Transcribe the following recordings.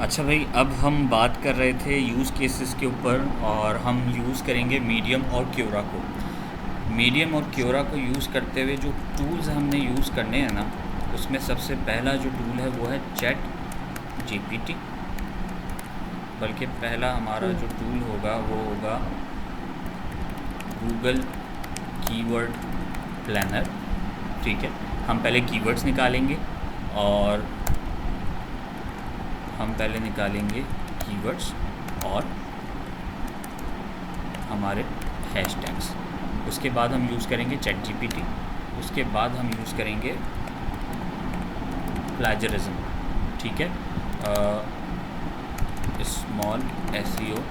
अच्छा भाई, अब हम बात कर रहे थे यूज़ केसेस के ऊपर और हम यूज़ करेंगे मीडियम और क्योरा को। मीडियम और क्योरा को यूज़ करते हुए जो टूल्स हमने यूज़ करने हैं ना, उसमें सबसे पहला जो टूल है वो है चैट जीपीटी। बल्कि पहला हमारा जो टूल होगा वो होगा गूगल कीवर्ड प्लानर। ठीक है, हम पहले कीवर्ड्स निकालेंगे और हम पहले निकालेंगे कीवर्ड्स और हमारे हैशटैग्स। उसके बाद हम यूज़ करेंगे चैट जीपीटी। उसके बाद हम यूज़ करेंगे प्लेजरिज्म। ठीक है, स्मॉल एसईओ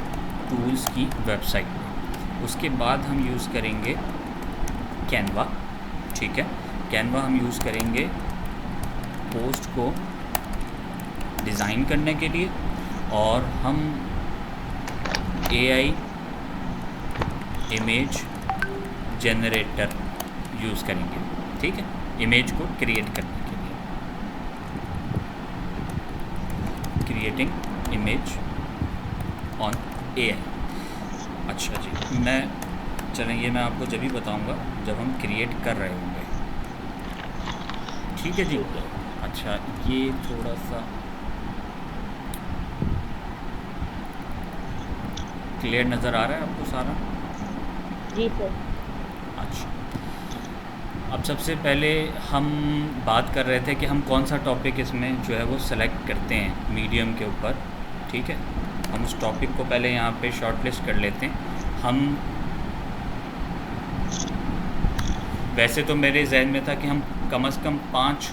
टूल्स की वेबसाइट में। उसके बाद हम यूज़ करेंगे कैनवा। ठीक है, कैनवा हम यूज़ करेंगे पोस्ट को डिज़ाइन करने के लिए, और हम एआई इमेज जनरेटर यूज़ करेंगे। ठीक है, इमेज को क्रिएट करने के लिए, क्रिएटिंग इमेज ऑन एआई। अच्छा जी, चलें ये मैं आपको जब भी बताऊंगा जब हम क्रिएट कर रहे होंगे। ठीक है जी। अच्छा, ये थोड़ा सा क्लियर नज़र आ रहा है आपको सारा? जी सर। अच्छा, अब सबसे पहले हम बात कर रहे थे कि हम कौन सा टॉपिक इसमें जो है वो सेलेक्ट करते हैं मीडियम के ऊपर। ठीक है, हम उस टॉपिक को पहले यहाँ पे शॉर्ट लिस्ट कर लेते हैं। हम वैसे तो मेरे जहन में था कि हम कम से कम 5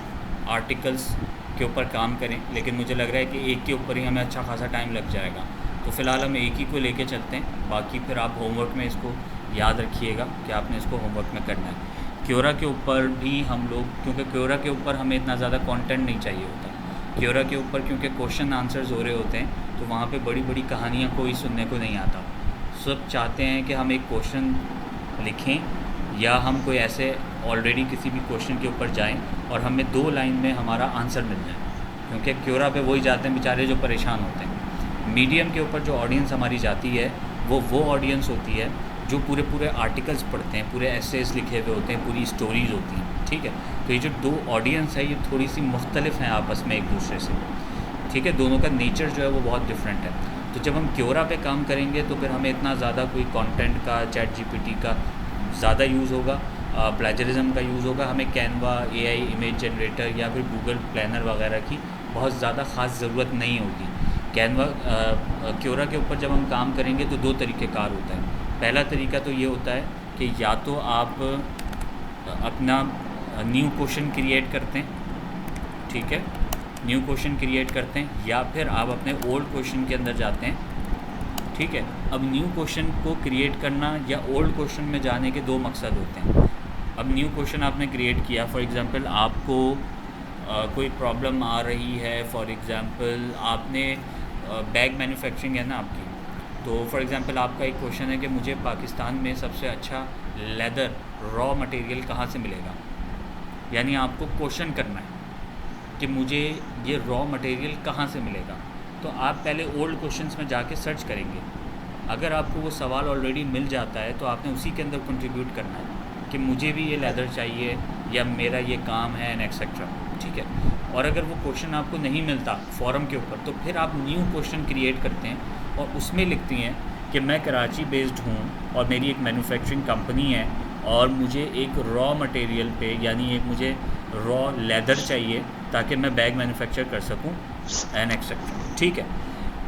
आर्टिकल्स के ऊपर काम करें, लेकिन मुझे लग रहा है कि एक के ऊपर ही हमें अच्छा खासा टाइम लग जाएगा। तो फ़िलहाल हम एक ही को लेके चलते हैं, बाकी फिर आप होमवर्क में इसको याद रखिएगा कि आपने इसको होमवर्क में करना है। क्योरा के ऊपर भी हम लोग, क्योंकि क्योरा के ऊपर हमें इतना ज़्यादा कंटेंट नहीं चाहिए होता। क्योरा के ऊपर क्योंकि क्वेश्चन आंसर्स हो रहे होते हैं, तो वहाँ पे बड़ी बड़ी कहानियाँ कोई सुनने को नहीं आता। सब चाहते हैं कि हम एक क्वेश्चन लिखें या हम कोई ऐसे ऑलरेडी किसी भी क्वेश्चन के ऊपर जाएं और हमें 2 लाइन में हमारा आंसर मिल जाए, क्योंकि क्योरा पे वही जाते हैं बेचारे जो परेशान होते हैं। मीडियम के ऊपर जो ऑडियंस हमारी जाती है वो ऑडियंस होती है जो पूरे पूरे आर्टिकल्स पढ़ते हैं, पूरे एसेस लिखे हुए होते हैं, पूरी स्टोरीज़ होती हैं। ठीक है, तो ये जो 2 ऑडियंस है ये थोड़ी सी मुख्तलिफ हैं आपस में एक दूसरे से। ठीक है, दोनों का नेचर जो है वो बहुत डिफरेंट है। तो जब हम क्योरा पे काम करेंगे तो फिर हमें इतना ज़्यादा कोई कंटेंट का चैट जीपीटी का ज़्यादा यूज़ होगा, प्लेजरिज्म का यूज़ होगा। हमें कैनवा, एआई इमेज जनरेटर या फिर गूगल प्लानर वगैरह की बहुत ज़्यादा ख़ास ज़रूरत नहीं होगी। कैनवा क्योरा के ऊपर जब हम काम करेंगे तो 2 तरीक़ेकार होता है। पहला तरीका तो ये होता है कि या तो आप अपना न्यू क्वेश्चन क्रिएट करते हैं। ठीक है, न्यू क्वेश्चन क्रिएट करते हैं या फिर आप अपने ओल्ड क्वेश्चन के अंदर जाते हैं। ठीक है, अब न्यू क्वेश्चन को क्रिएट करना या ओल्ड क्वेश्चन में जाने के 2 मकसद होते हैं। अब न्यू क्वेश्चन आपने क्रिएट किया, फॉर एग्ज़ाम्पल आपको कोई प्रॉब्लम आ रही है, फॉर एग्ज़ाम्पल आपने बैग मैन्युफैक्चरिंग है ना आपकी, तो फॉर एग्ज़ाम्पल आपका एक क्वेश्चन है कि मुझे पाकिस्तान में सबसे अच्छा लेदर रॉ मटेरियल कहाँ से मिलेगा। यानी आपको क्वेश्चन करना है कि मुझे ये रॉ मटेरियल कहाँ से मिलेगा। तो आप पहले ओल्ड क्वेश्चंस में जाके सर्च करेंगे। अगर आपको वो सवाल ऑलरेडी मिल जाता है तो आपने उसी के अंदर कंट्रीब्यूट करना है कि मुझे भी ये लेदर चाहिए या मेरा ये काम है एंड एक्सेट्रा। ठीक है, और अगर वो क्वेश्चन आपको नहीं मिलता फॉरम के ऊपर तो फिर आप न्यू क्वेश्चन क्रिएट करते हैं और उसमें लिखती हैं कि मैं कराची बेस्ड हूँ और मेरी एक मैन्युफैक्चरिंग कंपनी है और मुझे एक रॉ मटेरियल पे, यानी एक मुझे रॉ लेदर चाहिए ताकि मैं बैग मैन्युफैक्चर कर सकूं एंड एक्सेट्रा। ठीक है,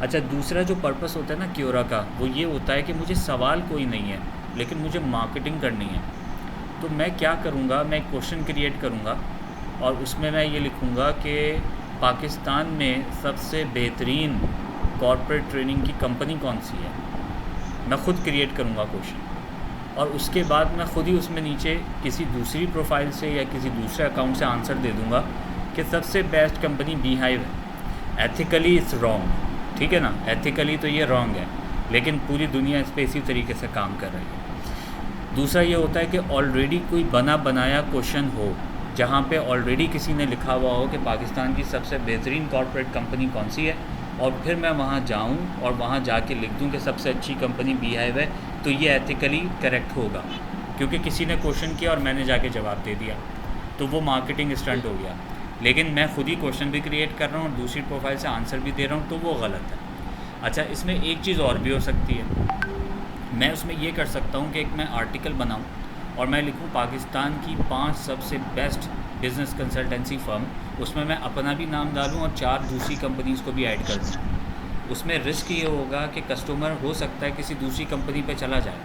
अच्छा, दूसरा जो पर्पस होता है ना क्योरा का, वो ये होता है कि मुझे सवाल कोई नहीं है लेकिन मुझे मार्केटिंग करनी है। तो मैं क्या करूँगा, मैं एक क्वेश्चन क्रिएट करूँगा और उसमें मैं ये लिखूँगा कि पाकिस्तान में सबसे बेहतरीन कॉर्पोरेट ट्रेनिंग की कंपनी कौन सी है। मैं ख़ुद क्रिएट करूँगा क्वेश्चन और उसके बाद मैं ख़ुद ही उसमें नीचे किसी दूसरी प्रोफाइल से या किसी दूसरे अकाउंट से आंसर दे दूँगा कि सबसे बेस्ट कंपनी बीहाइव है। एथिकली इट्स रॉन्ग, ठीक है ना, एथिकली तो ये रॉन्ग है, लेकिन पूरी दुनिया इस पर इसी तरीके से काम कर रही है। दूसरा ये होता है कि ऑलरेडी कोई बना बनाया क्वेश्चन हो जहाँ पे ऑलरेडी किसी ने लिखा हुआ हो कि पाकिस्तान की सबसे बेहतरीन कॉर्पोरेट कंपनी कौन सी है, और फिर मैं वहाँ जाऊँ और वहाँ जाके लिख दूँ कि सबसे अच्छी कंपनी बीहाइव है, तो ये एथिकली करेक्ट होगा, क्योंकि किसी ने क्वेश्चन किया और मैंने जाके जवाब दे दिया, तो वो मार्केटिंग स्टंट हो गया। लेकिन मैं खुद ही क्वेश्चन भी क्रिएट कर रहा हूँ और दूसरी प्रोफाइल से आंसर भी दे रहा हूँ, तो वो गलत है। अच्छा, इसमें एक चीज़ और भी हो सकती है, मैं उसमें ये कर सकता हूँ कि एक मैं आर्टिकल बनाऊँ और मैं लिखूँ पाकिस्तान की 5 सबसे बेस्ट बिज़नेस कंसल्टेंसी फर्म, उसमें मैं अपना भी नाम डालूँ और 4 दूसरी कंपनीज़ को भी ऐड कर दूँ। उसमें रिस्क ये होगा कि कस्टमर हो सकता है किसी दूसरी कंपनी पे चला जाए,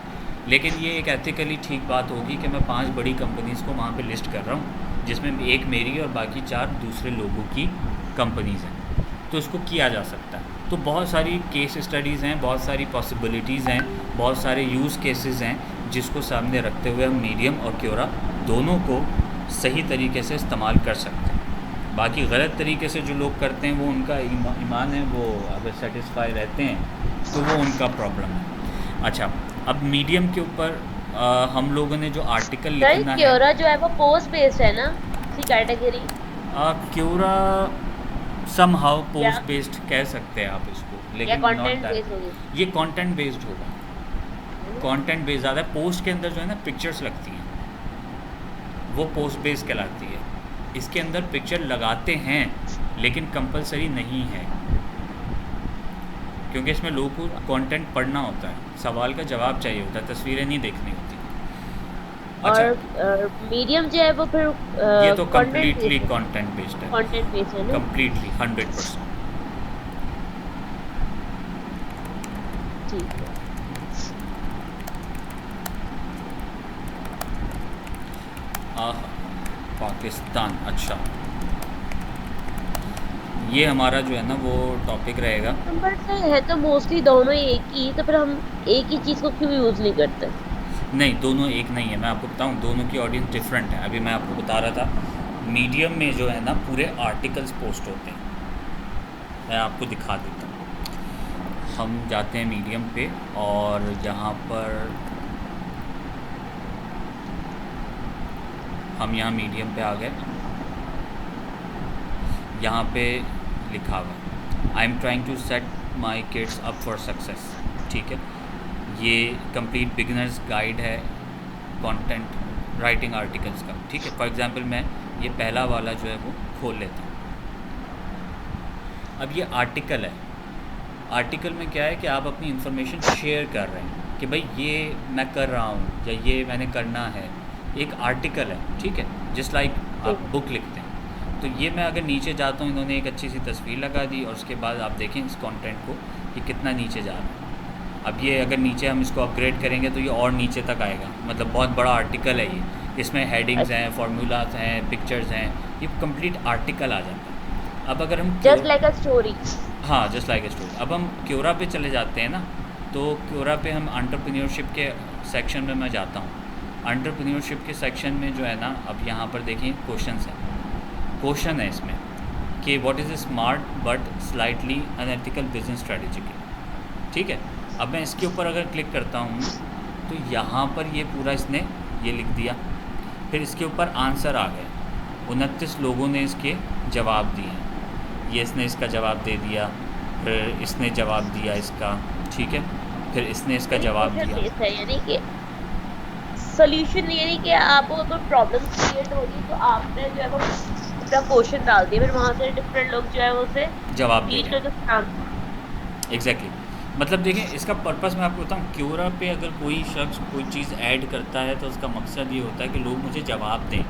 लेकिन ये एक एथिकली ठीक बात होगी कि मैं 5 बड़ी कंपनीज़ को वहाँ पे लिस्ट कर रहा हूँ, जिसमें एक मेरी और बाकी 4 दूसरे लोगों की कंपनीज़ हैं, तो इसको किया जा सकता है। तो बहुत सारी केस स्टडीज़ हैं, बहुत सारी पॉसिबिलिटीज़ हैं, बहुत सारे यूज़ केसेस हैं, जिसको सामने रखते हुए हम मीडियम और क्योरा दोनों को सही तरीके से इस्तेमाल कर सकते हैं। बाकी गलत तरीके से जो लोग करते हैं वो उनका ईमान है, वो अगर सेटिस्फाई रहते हैं तो वो उनका प्रॉब्लम है। अच्छा, अब मीडियम के ऊपर हम लोगों ने जो आर्टिकल लिखना है, क्योरा जो है वो पोस्ट बेस्ड है ना, सी कैटेगरी क्योरा समहाउ या पोस्ट बेस्ड कह सकते हैं आप इसको, या लेकिन नॉट कंटेंट बेस्ड होगी, दैट। ये कंटेंट बेस्ड होगा, है ना? कंटेंट बेस्ड ज़्यादा। पोस्ट के अंदर जो है ना पिक्चर्स लगती हैं, वो पोस्ट बेस्ड कहलाती है। इसके अंदर पिक्चर लगाते हैं लेकिन कंपलसरी नहीं है, क्योंकि इसमें लोगों को कंटेंट पढ़ना होता है, सवाल का जवाब चाहिए होता है, तस्वीरें नहीं देखनी होती। अच्छा, और मीडियम जो है वो फिर ये तो कंटेंट कम्प्लीटली बेस्ड है, कंटेंट बेस्ड है, कंटेंट बेस्ड है ना। कम्प्लीटली 100%। ठीक है। पाकिस्तान, अच्छा, ये हमारा जो है ना वो टॉपिक रहेगा। बट है तो मोस्टली दोनों ही एक ही, तो फिर हम एक ही चीज को क्यों यूज नहीं करते? नहीं, दोनों एक नहीं है, मैं आपको बताऊं, दोनों की ऑडियंस डिफरेंट है। अभी मैं आपको बता रहा था, मीडियम में जो है ना पूरे आर्टिकल्स पोस्ट होते हैं, मैं आपको दिखा देता हूँ। हम जाते हैं मीडियम पे और यहाँ पर हम यहाँ मीडियम पे आ गए, यहाँ पे लिखा हुआ I am trying to set my kids up for success, ठीक है। ये कंप्लीट बिगिनर्स गाइड है कंटेंट राइटिंग आर्टिकल्स का, ठीक है। फॉर एग्जांपल मैं ये पहला वाला जो है वो खोल लेता हूँ। अब ये आर्टिकल है, आर्टिकल में क्या है कि आप अपनी इन्फॉर्मेशन शेयर कर रहे हैं कि भाई ये मैं कर रहा हूँ या ये मैंने करना है, एक आर्टिकल है, ठीक है। जस्ट लाइक आप बुक लिखते हैं, तो ये मैं अगर नीचे जाता हूँ, इन्होंने एक अच्छी सी तस्वीर लगा दी और उसके बाद आप देखें इस कंटेंट को कि कितना नीचे जा रहा है। अब ये अगर नीचे हम इसको अपग्रेड करेंगे तो ये और नीचे तक आएगा, मतलब बहुत बड़ा आर्टिकल है ये, इसमें हेडिंग्स हैं, फार्मूलाज हैं, पिक्चर्स हैं, ये कंप्लीट आर्टिकल आ जाता है। अब अगर हम जस्ट लाइक अ स्टोरी, हाँ, जस्ट लाइक ए स्टोरी। अब हम क्योरा पे चले जाते हैं ना, तो क्योरा पे हम एंटरप्रेन्योरशिप के सेक्शन में मैं जाता हूँ। एंटरप्रेन्योरशिप के सेक्शन में जो है ना, अब यहाँ पर देखिए क्वेश्चंस हैं, क्वेश्चन है इसमें कि what is a smart but slightly unethical business strategy, ठीक है। अब मैं इसके ऊपर अगर क्लिक करता हूँ तो यहाँ पर ये पूरा इसने ये लिख दिया, फिर इसके ऊपर आंसर आ गए, 29 लोगों ने इसके जवाब दिए, ये इसने इसका जवाब दे दिया, फिर इसने जवाब दिया इसका, ठीक है, फिर इसने इसका जवाब दिया। यानी कि सोल्यूशन, यानी कि आपको कोई प्रॉब्लम क्रिएट हो रही तो आपने जो है वो अपना क्वेश्चन डाल दिया, फिर वहाँ से डिफरेंट लोग जो है वो उसे जवाब दे रीड रहे करके आंसर। एग्जैक्टली। मतलब देखें, इसका पर्पस मैं आपको बताऊँ, क्योरा पे अगर कोई शख्स कोई चीज़ ऐड करता है तो उसका मकसद ये होता है कि लोग मुझे जवाब दें,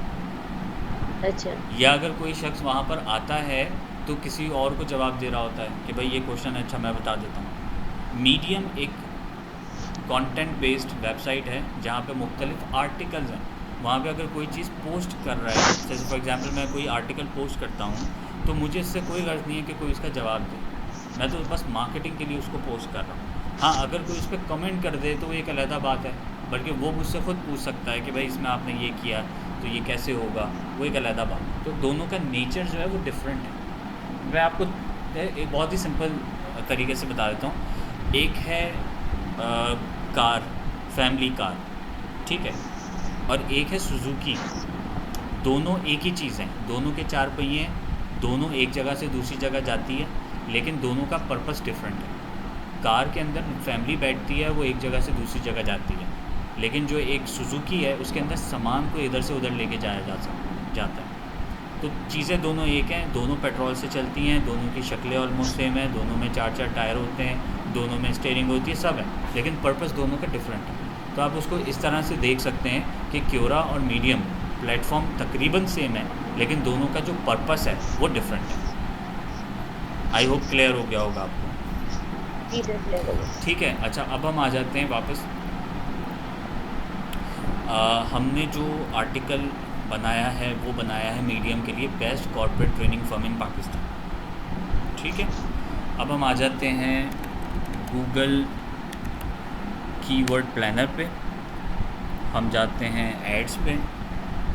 अच्छा, या अगर कोई शख्स वहाँ पर आता है तो किसी और को जवाब दे रहा होता है कि भाई ये क्वेश्चन है, अच्छा मैं बता देता हूँ। मीडियम एक कंटेंट बेस्ड वेबसाइट है जहाँ पे मुख्तलिफ आर्टिकल्स हैं, वहाँ पे अगर कोई चीज़ पोस्ट कर रहा है, जैसे फॉर एग्जांपल मैं कोई आर्टिकल पोस्ट करता हूँ तो मुझे इससे कोई गर्ज नहीं है कि कोई इसका जवाब दे, मैं तो बस मार्केटिंग के लिए उसको पोस्ट कर रहा हूँ। हाँ, अगर कोई इस पर कमेंट कर दे तो एक अलग बात है, बल्कि वो मुझसे ख़ुद पूछ सकता है कि भाई इसमें आपने ये किया तो ये कैसे होगा, वो एक अलग बात। तो दोनों का नेचर जो है वो डिफरेंट है। मैं आपको एक बहुत ही सिंपल तरीके से बता देता हूँ। एक है कार, फैमिली कार, ठीक है, और एक है सुजुकी। दोनों एक ही चीज़ हैं, दोनों के 4 पहिए हैं, दोनों एक जगह से दूसरी जगह जाती है, लेकिन दोनों का पर्पस डिफरेंट है। कार के अंदर फैमिली बैठती है, वो एक जगह से दूसरी जगह जाती है, लेकिन जो एक सुजुकी है उसके अंदर सामान को इधर से उधर लेके जाता है। तो चीज़ें दोनों एक हैं, दोनों पेट्रोल से चलती हैं, दोनों की शक्लें ऑलमोस्ट सेम है, दोनों में 4-4 टायर होते हैं, दोनों में स्टीयरिंग होती है, सब है, लेकिन पर्पस दोनों का डिफरेंट है। तो आप उसको इस तरह से देख सकते हैं कि क्योरा और मीडियम प्लेटफॉर्म तकरीबन सेम है, लेकिन दोनों का जो पर्पस है वो डिफरेंट है। आई होप क्लियर हो गया होगा आपको। जी सर, क्लियर हो गया। ठीक है, अच्छा अब हम आ जाते हैं वापस। हमने जो आर्टिकल बनाया है वो बनाया है मीडियम के लिए, best corporate training firm in Pakistan. ठीक है, अब हम आ जाते हैं गूगल कीवर्ड प्लानर पे, हम जाते हैं एड्स पे।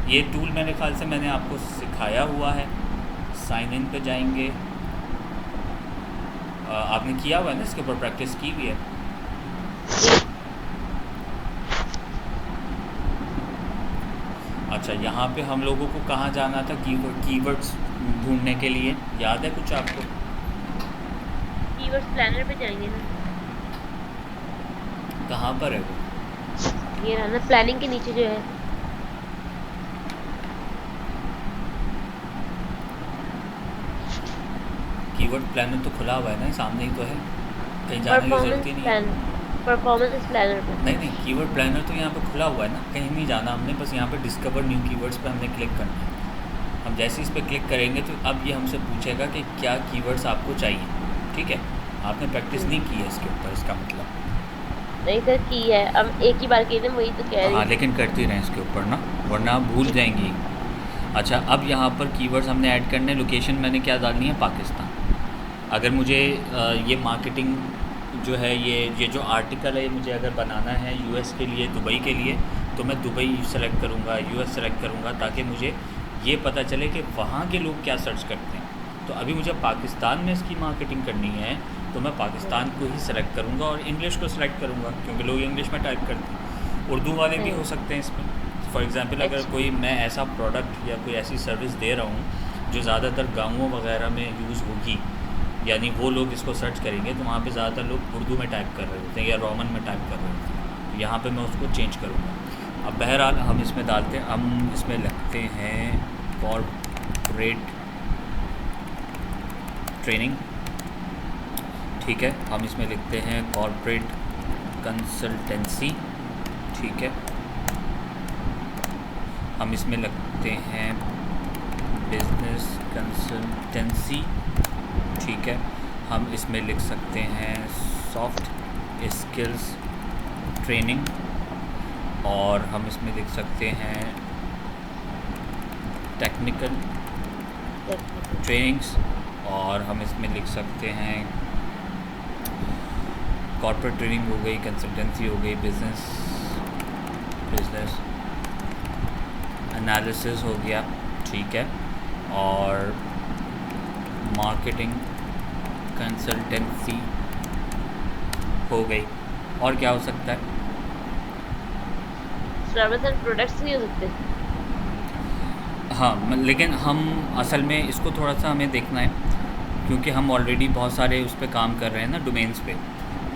ये टूल मेरे ख्याल से मैंने आपको सिखाया हुआ है। साइन इन पे जाएंगे, आपने किया हुआ है ना, इसके ऊपर प्रैक्टिस की हुई है। अच्छा, यहाँ पे हम लोगों को कहाँ जाना था कीवर्ड्स ढूंढने के लिए, याद है कुछ आपको? कीवर्ड्स प्लानर पे जाएंगे ना, कहाँ पर है वो? ये रहा ना प्लानिंग के नीचे जो है। कीवर्ड प्लानर तो खुला हुआ है ना, सामने ही तो है, कहीं जाने की ज़रूरत ही नहीं है। परफॉर्मेंस प्लानर पे नहीं, कीवर्ड प्लानर तो यहाँ पे खुला हुआ है ना, कहीं नहीं जाना हमने, बस यहाँ पे डिस्कवर न्यू कीवर्ड्स पे हमने क्लिक करना है। हम जैसे इस पर क्लिक करेंगे तो अब ये हमसे पूछेगा कि क्या कीवर्ड्स आपको चाहिए। ठीक है, आपने प्रैक्टिस नहीं की है इसके ऊपर, इसका मतलब। नहीं सर, की है, अब एक ही बार की ना, वही तो कह रही हाँ, लेकिन करती रहें इसके ऊपर ना, वरना आप भूल जाएंगी। अच्छा, अब यहाँ पर कीवर्ड्स हमने ऐड करने, लोकेशन मैंने क्या डालनी है, पाकिस्तान। अगर मुझे ये मार्केटिंग जो है, ये जो आर्टिकल है, मुझे अगर बनाना है यूएस के लिए, दुबई के लिए, तो मैं दुबई सेलेक्ट करूँगा, यूएस सेलेक्ट करूँगा, ताकि मुझे ये पता चले कि वहाँ के लोग क्या सर्च करते हैं। तो अभी मुझे पाकिस्तान में इसकी मार्केटिंग करनी है, तो मैं पाकिस्तान को ही सेलेक्ट करूँगा और इंग्लिश को सेलेक्ट करूँगा, क्योंकि लोग इंग्लिश में टाइप करते हैं। उर्दू वाले भी हो सकते हैं इसमें। फॉर एग्ज़ाम्पल, अगर कोई मैं ऐसा प्रोडक्ट या कोई ऐसी सर्विस दे रहा हूँ जो ज़्यादातर गाँवों वगैरह में यूज़ होगी, यानी वो लोग इसको सर्च करेंगे, तो वहाँ पे ज़्यादातर लोग उर्दू में टाइप कर रहे होते हैं या रोमन में टाइप कर रहे होते हैं। तो यहाँ पे मैं उसको चेंज करूँगा। अब बहरहाल हम इसमें डालते हैं, हम इसमें लिखते हैं कॉर्पोरेट ट्रेनिंग। ठीक है, हम इसमें लिखते हैं कॉर्पोरेट कंसल्टेंसी। ठीक है, हम इसमें लिखते हैं बिजनेस कंसल्टेंसी। ठीक है, हम इसमें लिख सकते हैं सॉफ्ट स्किल्स ट्रेनिंग, और हम इसमें लिख सकते हैं टेक्निकल ट्रेनिंग्स, और हम इसमें लिख सकते हैं कॉर्पोरेट ट्रेनिंग हो गई, कंसल्टेंसी हो गई, बिजनेस एनालिसिस हो गया। ठीक है, और मार्केटिंग कंसल्टेंसी हो गई। और क्या हो सकता है? सर्विस एंड प्रोडक्ट्स नहीं हो सकते? हाँ, लेकिन हम असल में इसको थोड़ा सा हमें देखना है, क्योंकि हम ऑलरेडी बहुत सारे उस पर काम कर रहे हैं ना, डोमेन्स पे।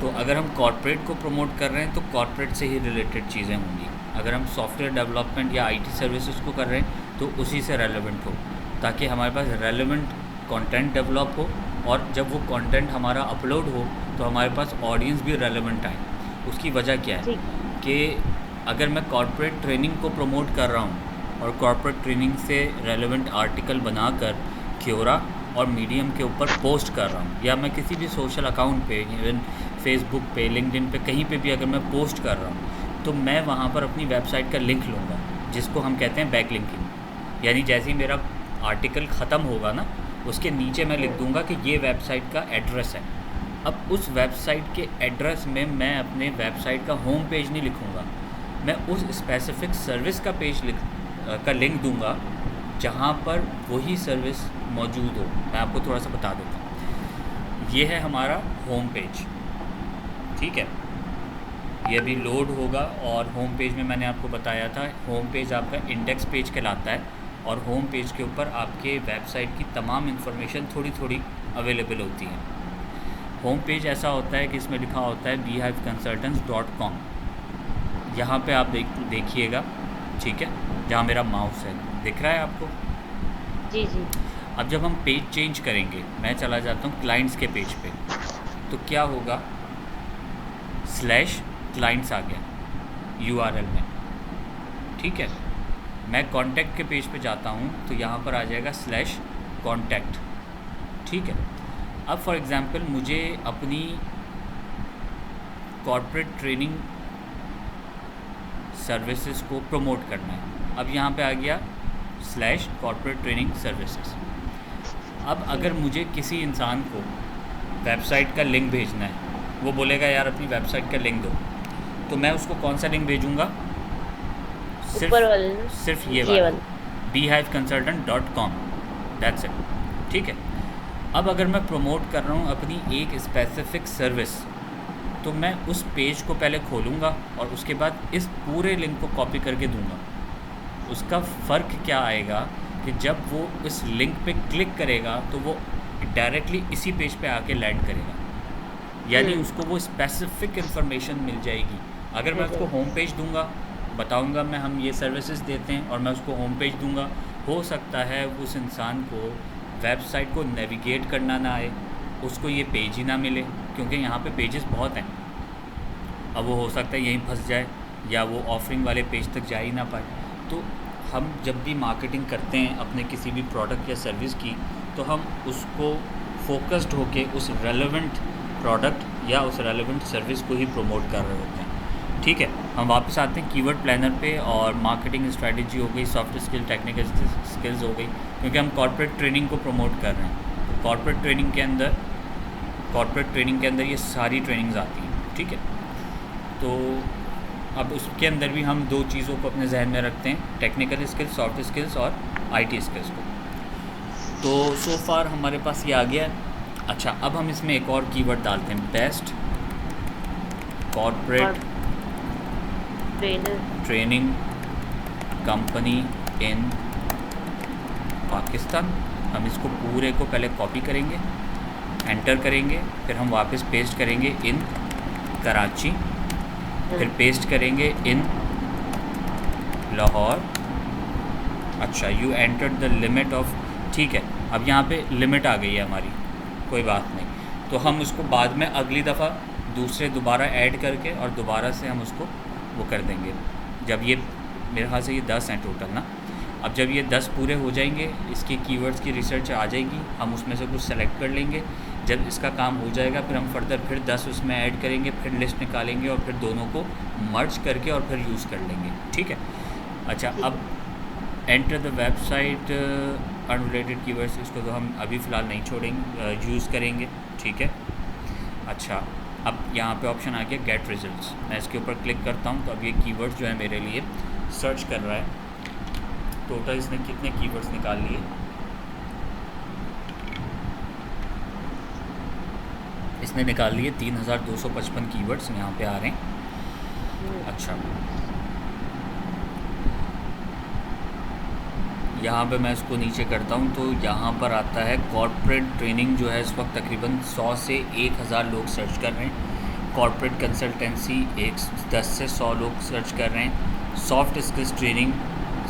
तो अगर हम कॉर्पोरेट को प्रमोट कर रहे हैं तो कॉर्पोरेट से ही रिलेटेड चीज़ें होंगी। अगर हम सॉफ्टवेयर डेवलपमेंट या आईटी सर्विसेज को कर रहे हैं तो उसी से रेलेवेंट हो, ताकि हमारे पास रेलेवेंट कंटेंट डेवलप हो, और जब वो कंटेंट हमारा अपलोड हो तो हमारे पास ऑडियंस भी रेलेवेंट आए। उसकी वजह क्या है कि अगर मैं कॉर्पोरेट ट्रेनिंग को प्रमोट कर रहा हूँ और कॉर्पोरेट ट्रेनिंग से रेलेवेंट आर्टिकल बनाकर क्योरा और मीडियम के ऊपर पोस्ट कर रहा हूँ, या मैं किसी भी सोशल अकाउंट पे, इवन फेसबुक पे, लिंक्डइन पे, कहीं पे भी अगर मैं पोस्ट कर रहा हूँ, तो मैं वहाँ पर अपनी वेबसाइट का लिंक लूँगा, जिसको हम कहते हैं बैक लिंकिंग। यानी जैसे ही मेरा आर्टिकल ख़त्म होगा ना, उसके नीचे मैं लिख दूँगा कि ये वेबसाइट का एड्रेस है। अब उस वेबसाइट के एड्रेस में मैं अपने वेबसाइट का होम पेज नहीं लिखूँगा, मैं उस स्पेसिफिक सर्विस का का लिंक दूंगा जहाँ पर वही सर्विस मौजूद हो। मैं आपको थोड़ा सा बता देता हूँ। ये है हमारा होम पेज, ठीक है, ये अभी लोड होगा। और होम पेज में मैंने आपको बताया था, होम पेज आपका इंडेक्स पेज कहलाता है, और होम पेज के ऊपर आपके वेबसाइट की तमाम इन्फॉर्मेशन थोड़ी थोड़ी अवेलेबल होती हैं। होम पेज ऐसा होता है कि इसमें लिखा होता है beehiveconsultants.com। यहाँ पे आप देखिएगा, ठीक है, जहाँ मेरा माउस है दिख रहा है आपको। जी जी। अब जब हम पेज चेंज करेंगे, मैं चला जाता हूँ क्लाइंट्स के पेज पे, तो क्या होगा, /clients आ गया URL में, ठीक है। मैं कॉन्टैक्ट के पेज पे जाता हूँ तो यहाँ पर आ जाएगा /contact, ठीक है। अब फॉर एग्ज़ाम्पल मुझे अपनी कॉर्पोरेट ट्रेनिंग सर्विसेज को प्रमोट करना है। अब यहाँ पे आ गया /corporate training services। अब अगर मुझे किसी इंसान को वेबसाइट का लिंक भेजना है, वो बोलेगा यार अपनी वेबसाइट का लिंक दो, तो मैं उसको कौन सा लिंक भेजूँगा, सिर्फ ये वाला beehiveconsultant.com, दैट्स इट, ठीक है। अब अगर मैं प्रमोट कर रहा हूँ अपनी एक स्पेसिफिक सर्विस, तो मैं उस पेज को पहले खोलूँगा और उसके बाद इस पूरे लिंक को कॉपी करके दूंगा। उसका फ़र्क क्या आएगा कि जब वो इस लिंक पे क्लिक करेगा तो वो डायरेक्टली इसी पेज पे आके लैंड करेगा, यानी उसको वो स्पेसिफिक इन्फॉर्मेशन मिल जाएगी। अगर मैं उसको होम पेज दूंगा, बताऊंगा मैं हम ये सर्विसेज देते हैं, और मैं उसको होम पेज दूंगा, हो सकता है उस इंसान को वेबसाइट को नेविगेट करना ना आए, उसको ये पेज ही ना मिले, क्योंकि यहाँ पे पेजेस बहुत हैं। अब वो हो सकता है यहीं फंस जाए या वो ऑफरिंग वाले पेज तक जा ही ना पाए। तो हम जब भी मार्केटिंग करते हैं अपने किसी भी प्रोडक्ट या सर्विस की, तो हम उसको फोकस्ड होके उस रेलेवेंट प्रोडक्ट या उस रेलेवेंट सर्विस को ही प्रमोट कर रहे होते हैं, ठीक है। हम वापस आते हैं कीवर्ड प्लानर पे, और मार्केटिंग स्ट्रेटजी हो गई, सॉफ्ट स्किल, टेक्निकल स्किल्स हो गई, क्योंकि हम कॉर्पोरेट ट्रेनिंग को प्रमोट कर रहे हैं। तो कॉर्पोरेट ट्रेनिंग के अंदर ये सारी ट्रेनिंग्स आती हैं, ठीक है। तो अब उसके अंदर भी हम दो चीज़ों को अपने जहन में रखते हैं, टेक्निकल स्किल्स, सॉफ्ट स्किल्स और IT स्किल्स को। तो सो फार हमारे पास ये आ गया है। अच्छा, अब हम इसमें एक और कीवर्ड डालते हैं, बेस्ट कॉर्पोरेट ट्रेनिंग कंपनी इन पाकिस्तान। हम इसको पूरे को पहले कॉपी करेंगे, एंटर करेंगे, फिर हम वापस पेस्ट करेंगे इन कराची, फिर पेस्ट करेंगे इन लाहौर। अच्छा, you entered the limit of, ठीक है। अब यहाँ पे लिमिट आ गई है हमारी, कोई बात नहीं, तो हम उसको बाद में अगली दफ़ा दोबारा ऐड करके और दोबारा से हम उसको वो कर देंगे। जब ये मेरे ख्याल से ये 10 हैं टोटल ना। अब जब ये 10 पूरे हो जाएंगे, इसकी कीवर्ड्स की रिसर्च आ जाएगी, हम उसमें से कुछ सेलेक्ट कर लेंगे। जब इसका काम हो जाएगा फिर हम फर्दर फिर 10 उसमें ऐड करेंगे, फिर लिस्ट निकालेंगे और फिर दोनों को मर्ज करके और फिर यूज़ कर लेंगे, ठीक है। अच्छा, अब enter the website unrelated keywords, इसको तो हम अभी फ़िलहाल नहीं छोड़ेंगे, यूज़ करेंगे, ठीक है। अच्छा, अब यहाँ पे ऑप्शन आ गया गेट रिजल्ट्स, मैं इसके ऊपर क्लिक करता हूँ तो अब ये कीवर्ड्स जो है मेरे लिए सर्च कर रहा है। टोटल इसने कितने कीवर्ड्स निकाल लिए, इसने निकाल लिए 3255 कीवर्ड्स यहाँ पे आ रहे हैं। अच्छा, यहाँ पे मैं इसको नीचे करता हूँ तो यहाँ पर आता है कॉर्पोरेट ट्रेनिंग जो है इस वक्त तकरीबन 100 से 1000 लोग सर्च कर रहे हैं। कॉर्पोरेट कंसल्टेंसी 10 से 100 लोग सर्च कर रहे हैं। सॉफ्ट स्किल्स ट्रेनिंग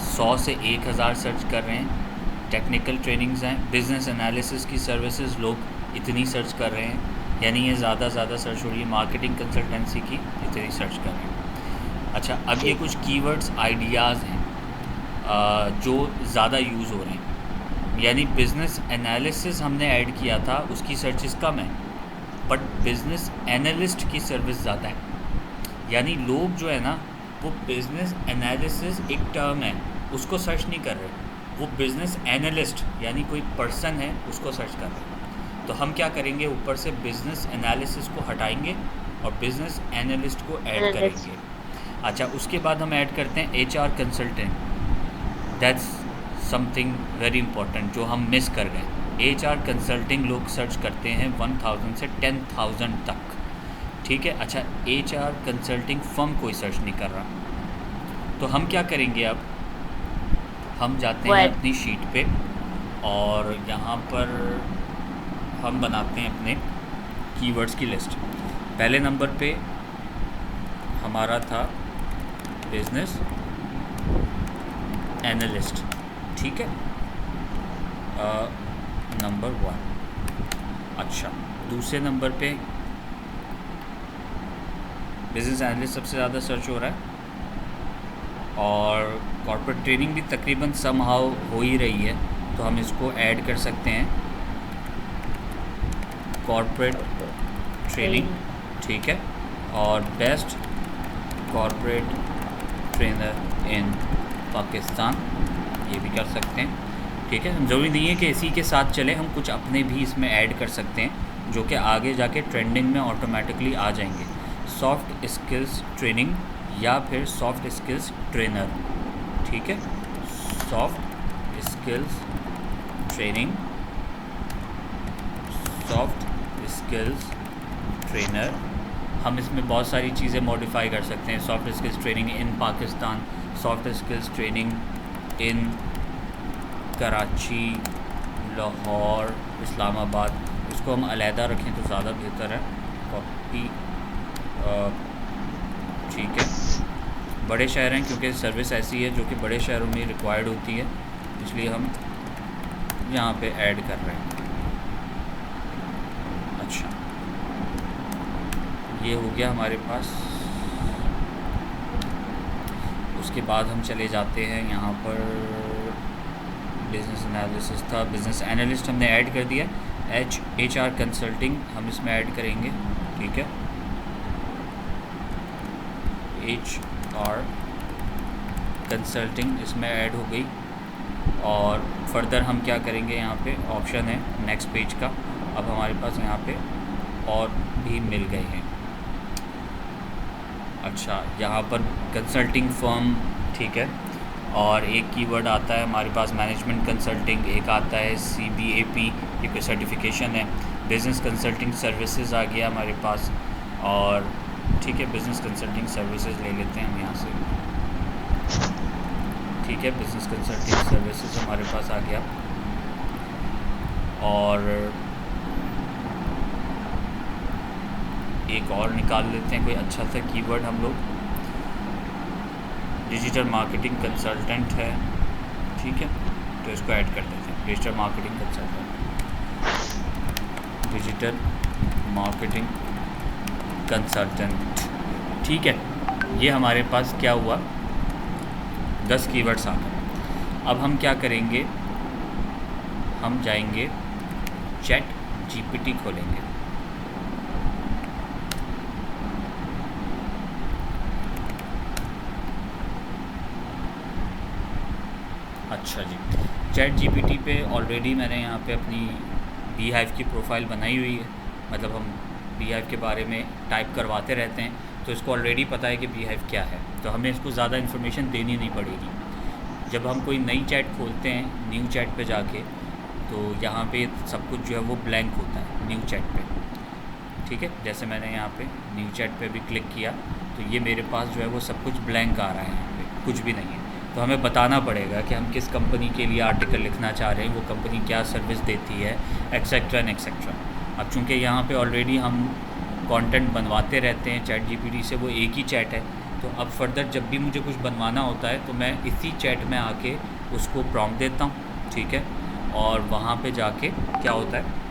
100 से 1000 सर्च कर रहे हैं। टेक्निकल ट्रेनिंग्स हैं, बिज़नेस एनालिसिस की सर्विसेज लोग इतनी सर्च कर रहे हैं, यानी ये ज़्यादा सर्च हो रही है। मार्केटिंग कंसल्टेंसी की इतनी सर्च कर रहे हैं। अच्छा, अब ये कुछ कीवर्ड्स आइडियाज़ हैं जो ज़्यादा यूज़ हो रहे हैं, यानी बिज़नेस एनालिसिस हमने ऐड किया था, उसकी सर्चेस कम है, बट बिज़नेस एनालिस्ट की सर्विस ज़्यादा है। यानी लोग जो है ना वो बिज़नेस एनालिसिस एक टर्म है उसको सर्च नहीं कर रहे, वो बिज़नेस एनालिस्ट यानी कोई पर्सन है उसको सर्च कर रहे हैं। तो हम क्या करेंगे, ऊपर से बिज़नेस एनालिसिस को हटाएंगे और बिज़नेस एनालिस्ट को ऐड करेंगे। अच्छा, उसके बाद हम ऐड करते हैं HR consultant, that's something very important जो हम मिस कर गए। HR कंसल्टिंग लोग सर्च करते हैं 1000 से 10,000 तक, ठीक है। अच्छा, HR कंसल्टिंग फर्म कोई सर्च नहीं कर रहा, तो हम क्या करेंगे, अब हम जाते हैं अपनी शीट पे और यहाँ पर हम बनाते हैं अपने कीवर्ड्स की लिस्ट। पहले नंबर पे हमारा था बिजनेस एनालिस्ट, ठीक है, नंबर 1। अच्छा, दूसरे नंबर पे बिजनेस एनालिस्ट सबसे ज़्यादा सर्च हो रहा है, और कॉर्पोरेट ट्रेनिंग भी तकरीबन समहाउ हो ही रही है, तो हम इसको ऐड कर सकते हैं, कॉर्पोरेट ट्रेनिंग, ठीक है, और best corporate trainer in Pakistan, ये भी कर सकते हैं, ठीक है। ज़रूरी नहीं है कि इसी के साथ चले, हम कुछ अपने भी इसमें ऐड कर सकते हैं जो कि आगे जाके ट्रेंडिंग में ऑटोमेटिकली आ जाएंगे। सॉफ्ट स्किल्स ट्रेनिंग या फिर सॉफ्ट स्किल्स ट्रेनर, ठीक है, soft skills training, soft skills trainer. हम इसमें बहुत सारी चीज़ें मॉडिफाई कर सकते हैं, soft skills training in Pakistan, soft skills training in Karachi, Lahore, Islamabad. इसको हम अलहदा रखें तो ज़्यादा बेहतर है, कॉपी, ठीक है। बड़े शहर हैं क्योंकि सर्विस ऐसी है जो कि बड़े शहरों में रिक्वायर्ड होती है, इसलिए हम यहाँ पे ऐड कर रहे हैं। अच्छा, ये हो गया हमारे पास। उसके बाद हम चले जाते हैं यहाँ पर, बिज़नेस एनालिसिस था, बिज़नेस एनालिस्ट हमने ऐड कर दिया, HR कंसल्टिंग हम इसमें ऐड करेंगे, ठीक है, HR कंसल्टिंग इसमें ऐड हो गई। और फर्दर हम क्या करेंगे, यहाँ पे ऑप्शन है नेक्स्ट पेज का, अब हमारे पास यहाँ पे और भी मिल गए हैं। अच्छा, यहाँ पर कंसल्टिंग फर्म, ठीक है, और एक कीवर्ड आता है हमारे पास मैनेजमेंट कंसल्टिंग, एक आता है CBAP, ये कोई सर्टिफिकेशन है, बिज़नेस कंसल्टिंग सर्विसेज आ गया हमारे पास, और ठीक है, बिज़नेस कंसल्टिंग सर्विसेज ले लेते हैं हम यहाँ से, ठीक है, बिज़नेस कंसल्टिंग सर्विसेज हमारे पास आ गया। और एक और निकाल लेते हैं कोई अच्छा सा कीवर्ड हम लोग, डिजिटल मार्केटिंग कंसल्टेंट है, ठीक है, तो इसको ऐड कर देते हैं, digital marketing consultant, digital marketing consultant, ठीक है। ये हमारे पास क्या हुआ, 10 कीवर्ड्स आ गए। अब हम क्या करेंगे, हम जाएंगे ChatGPT खोलेंगे, अच्छा जी, ChatGPT पे ऑलरेडी मैंने यहाँ पे अपनी Beehive की प्रोफाइल बनाई हुई है, मतलब हम Beehive के बारे में टाइप करवाते रहते हैं, तो इसको ऑलरेडी पता है कि Beehive क्या है, तो हमें इसको ज़्यादा इन्फॉर्मेशन देनी नहीं पड़ेगी। जब हम कोई नई चैट खोलते हैं, न्यू चैट पे जाके, तो यहाँ पे सब कुछ जो है वो ब्लैंक होता है न्यू चैट पे, ठीक है। जैसे मैंने यहाँ पे न्यू चैट पे भी क्लिक किया, तो ये मेरे पास जो है वो सब कुछ ब्लैंक आ रहा है, यहाँ पे कुछ भी नहीं है। तो हमें बताना पड़ेगा कि हम किस कंपनी के लिए आर्टिकल लिखना चाह रहे हैं, वो कंपनी क्या सर्विस देती है, एक्सेट्रा एंड एक्सेट्रा। अब चूँकि यहाँ पे ऑलरेडी हम कंटेंट बनवाते रहते हैं ChatGPT से, वो एक ही चैट है, तो अब फर्दर जब भी मुझे कुछ बनवाना होता है तो मैं इसी चैट में आके उसको प्रॉम्प्ट देता हूँ, ठीक है, और वहाँ पे जाके क्या होता है,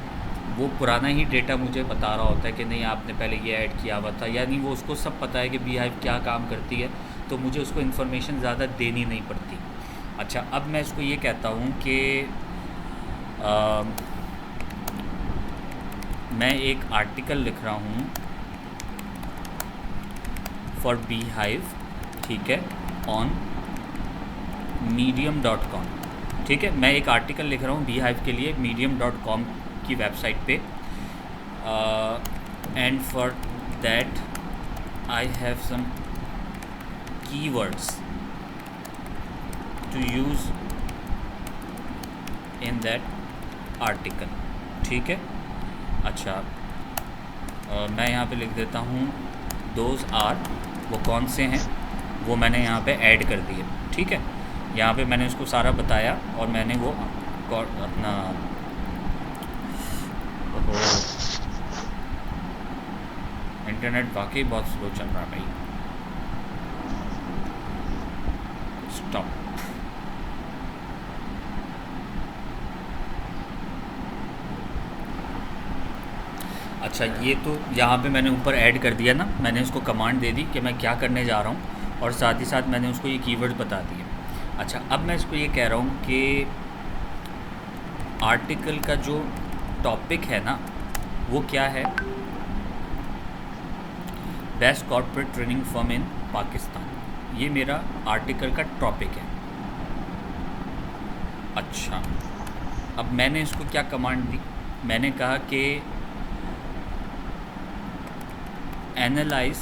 वो पुराना ही डेटा मुझे बता रहा होता है कि नहीं आपने पहले ये ऐड किया हुआ था, यानी वो उसको सब पता है कि Beehive क्या काम करती है, तो मुझे उसको इन्फॉर्मेशन ज़्यादा देनी नहीं पड़ती। अच्छा, अब मैं इसको ये कहता हूँ कि मैं एक आर्टिकल लिख रहा हूँ फॉर Beehive, ठीक है, ऑन medium.com, ठीक है, मैं एक आर्टिकल लिख रहा हूँ Beehive के लिए medium.com की वेबसाइट पे, and for that I have some keywords to use in that article, ठीक है। अच्छा, मैं यहाँ पे लिख देता हूँ those are, वो कौन से हैं वो मैंने यहाँ पे ऐड कर दिए, ठीक है। यहाँ पे मैंने उसको सारा बताया और मैंने वो अपना इंटरनेट वाकई बहुत स्लो चल रहा है भाई। स्टॉप। अच्छा, ये तो यहाँ पे मैंने ऊपर ऐड कर दिया ना, मैंने इसको कमांड दे दी कि मैं क्या करने जा रहा हूँ, और साथ ही साथ मैंने उसको ये कीवर्ड बता दिए। अच्छा, अब मैं इसको ये कह रहा हूँ कि आर्टिकल का जो टॉपिक है ना वो क्या है, best corporate training firm in Pakistan. ये मेरा आर्टिकल का टॉपिक है। अच्छा, अब मैंने इसको क्या कमांड दी, मैंने कहा कि एनालाइज,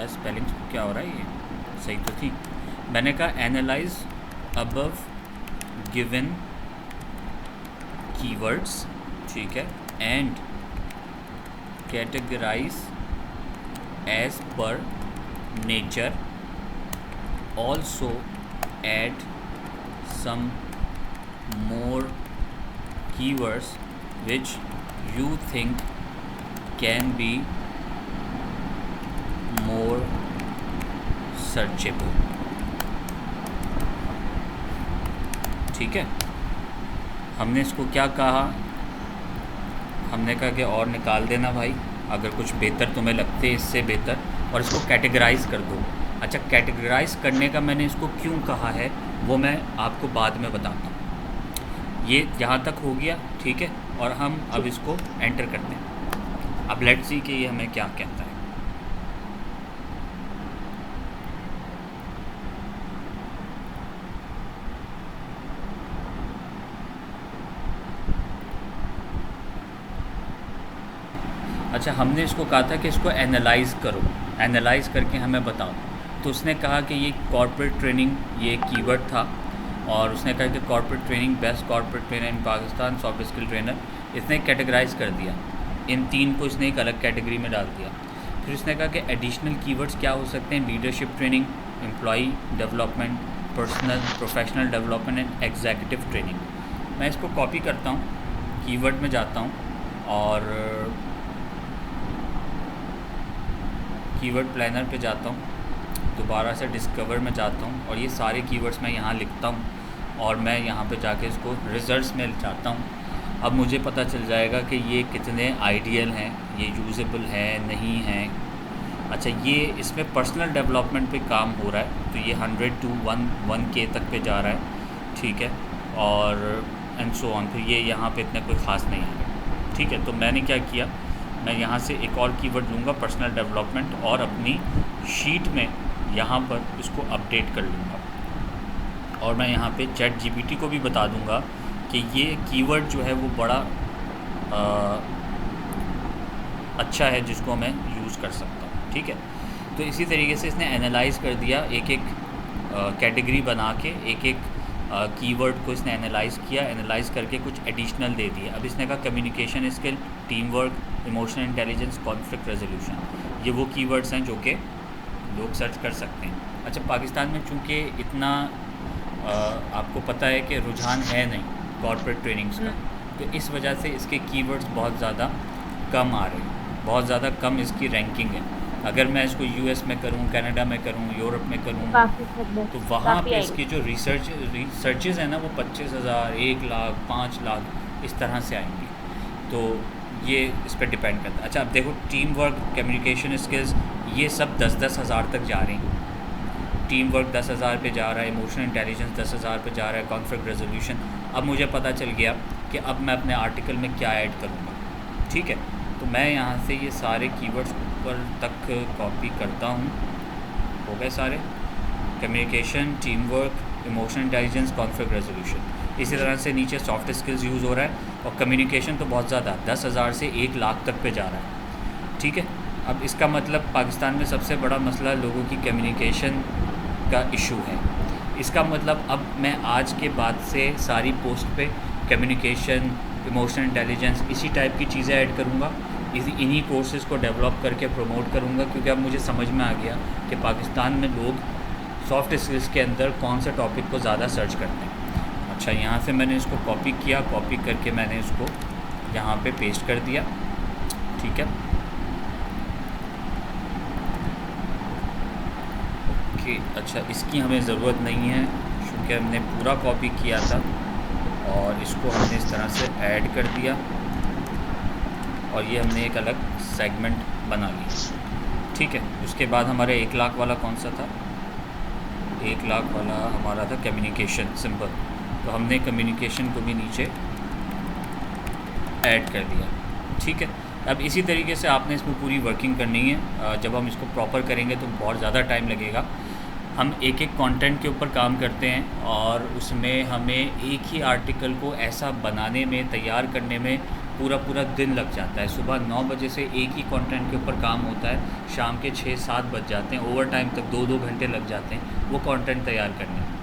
स्पेलिंग क्या हो रहा है, ये सही तो थी। मैंने कहा एनालाइज अबव गिवन कीवर्ड्स, ठीक है, and categorise as per nature, also add some more keywords which you think can be more searchable। ठीक है, हमने इसको क्या कहा, हमने कहा कि और निकाल देना भाई अगर कुछ बेहतर तुम्हें लगते इससे बेहतर, और इसको कैटेगराइज कर दो। अच्छा, कैटेगराइज करने का मैंने इसको क्यों कहा है वो मैं आपको बाद में बताता हूँ। ये यहाँ तक हो गया, ठीक है, और हम अब इसको एंटर करते हैं। अब लेट्स सी कि ये हमें क्या कहता है। अच्छा, हमने इसको कहा था कि इसको एनालाइज करो, एनालाइज करके हमें बताओ। तो उसने कहा कि ये कॉर्पोरेट ट्रेनिंग, ये कीवर्ड था, और उसने कहा कि corporate training, best corporate trainer in Pakistan, soft skill trainer. इसने कैटेगराइज कर दिया, इन तीन को इसने एक अलग कैटेगरी में डाल दिया। फिर उसने कहा कि एडिशनल कीवर्ड्स क्या हो सकते हैं, leadership training, employee development, personal professional development and executive training. मैं इसको कॉपी करता हूँ, कीवर्ड में जाता हूँ और कीवर्ड प्लानर पे जाता हूँ, दोबारा से डिस्कवर में जाता हूँ, और ये सारे कीवर्ड्स मैं यहाँ लिखता हूँ, और मैं यहाँ पे जाके इसको रिजल्ट्स में जाता हूँ। अब मुझे पता चल जाएगा कि ये कितने आइडियल हैं, ये यूजेबल हैं नहीं हैं। अच्छा, ये इसमें पर्सनल डेवलपमेंट पे काम हो रहा है, तो ये 100 to 1K तक पे जा रहा है, ठीक है, और एंड सो ऑन। फिर ये यहाँ पे इतना कोई ख़ास नहीं है, ठीक है। तो मैंने क्या किया, मैं यहाँ से एक और कीवर्ड लूँगा, पर्सनल डेवलपमेंट, और अपनी शीट में यहाँ पर इसको अपडेट कर लूँगा, और मैं यहाँ पे चैट जीपीटी को भी बता दूँगा कि ये कीवर्ड जो है वो बड़ा अच्छा है, जिसको मैं यूज़ कर सकता हूँ, ठीक है। तो इसी तरीके से इसने एनालाइज कर दिया, एक एक कैटेगरी बना के एक एक कीवर्ड को इसने एनालाइज किया, एनालाइज करके कुछ एडिशनल दे दिया। अब इसने कहा communication skill, team work, emotional intelligence, conflict resolution, ये वो कीवर्ड्स हैं जो कि लोग सर्च कर सकते हैं। अच्छा, पाकिस्तान में चूँकि इतना आपको पता है कि रुझान है नहीं कॉर्पोरेट ट्रेनिंग्स का, तो इस वजह से इसके कीवर्ड्स बहुत ज़्यादा कम आ रहे हैं, बहुत ज़्यादा कम इसकी रैंकिंग है। अगर मैं इसको यूएस में करूं, कनाडा में करूं, यूरोप में करूं, तो वहाँ पे इसकी जो रिसर्चेस हैं ना वो 25,000, 1 लाख, 5 लाख इस तरह से आएंगी। तो ये इस पर डिपेंड करता है। अच्छा, अब देखो, टीम वर्क, कम्युनिकेशन स्किल्स, ये सब 10-10 हज़ार तक जा रही हैं। टीम वर्क 10,000 पे जा रहा है, इमोशनल इंटेलिजेंस 10,000 पे जा रहा है, कॉन्फ्लिक्ट रेजोल्यूशन। अब मुझे पता चल गया कि अब मैं अपने आर्टिकल में क्या ऐड करूँगा, ठीक है। तो मैं यहाँ से ये सारे कीवर्ड्स ऊपर तक कॉपी करता हूँ, हो गए सारे, communication, team work, emotional intelligence, conflict resolution. इसी तरह से नीचे सॉफ्ट स्किल्स यूज़ हो रहा है, और कम्युनिकेशन तो बहुत ज़्यादा 10,000 से 1 लाख तक पे जा रहा है, ठीक है। अब इसका मतलब पाकिस्तान में सबसे बड़ा मसला लोगों की कम्युनिकेशन का इशू है। इसका मतलब अब मैं आज के बाद से सारी पोस्ट पे कम्युनिकेशन, इमोशनल इंटेलिजेंस, इसी टाइप की चीज़ें ऐड करूँगा, इन्हीं कोर्सेज़ को डेवलप करके प्रमोट करूँगा, क्योंकि अब मुझे समझ में आ गया कि पाकिस्तान में लोग सॉफ्ट स्किल्स के अंदर कौन से टॉपिक को ज़्यादा सर्च करते हैं। अच्छा, यहाँ से मैंने इसको कॉपी किया, कॉपी करके मैंने इसको यहाँ पे पेस्ट कर दिया। ठीक है, ओके। अच्छा, इसकी हमें ज़रूरत नहीं है क्योंकि हमने पूरा कॉपी किया था, और इसको हमने इस तरह से ऐड कर दिया, और ये हमने एक अलग सेगमेंट बना लिया। ठीक है, उसके बाद हमारे 1 लाख वाला कौन सा था? 1 लाख वाला हमारा था कम्युनिकेशन सिंबल, तो हमने कम्युनिकेशन को भी नीचे ऐड कर दिया। ठीक है, अब इसी तरीके से आपने इसमें पूरी वर्किंग करनी है। जब हम इसको प्रॉपर करेंगे तो बहुत ज़्यादा टाइम लगेगा। हम एक एक कंटेंट के ऊपर काम करते हैं, और उसमें हमें एक ही आर्टिकल को ऐसा बनाने में, तैयार करने में पूरा पूरा दिन लग जाता है। सुबह 9 बजे से एक ही कंटेंट के ऊपर काम होता है, शाम के 6-7 बज जाते हैं, ओवर टाइम तक 2-2 घंटे लग जाते हैं वो कंटेंट तैयार करने में।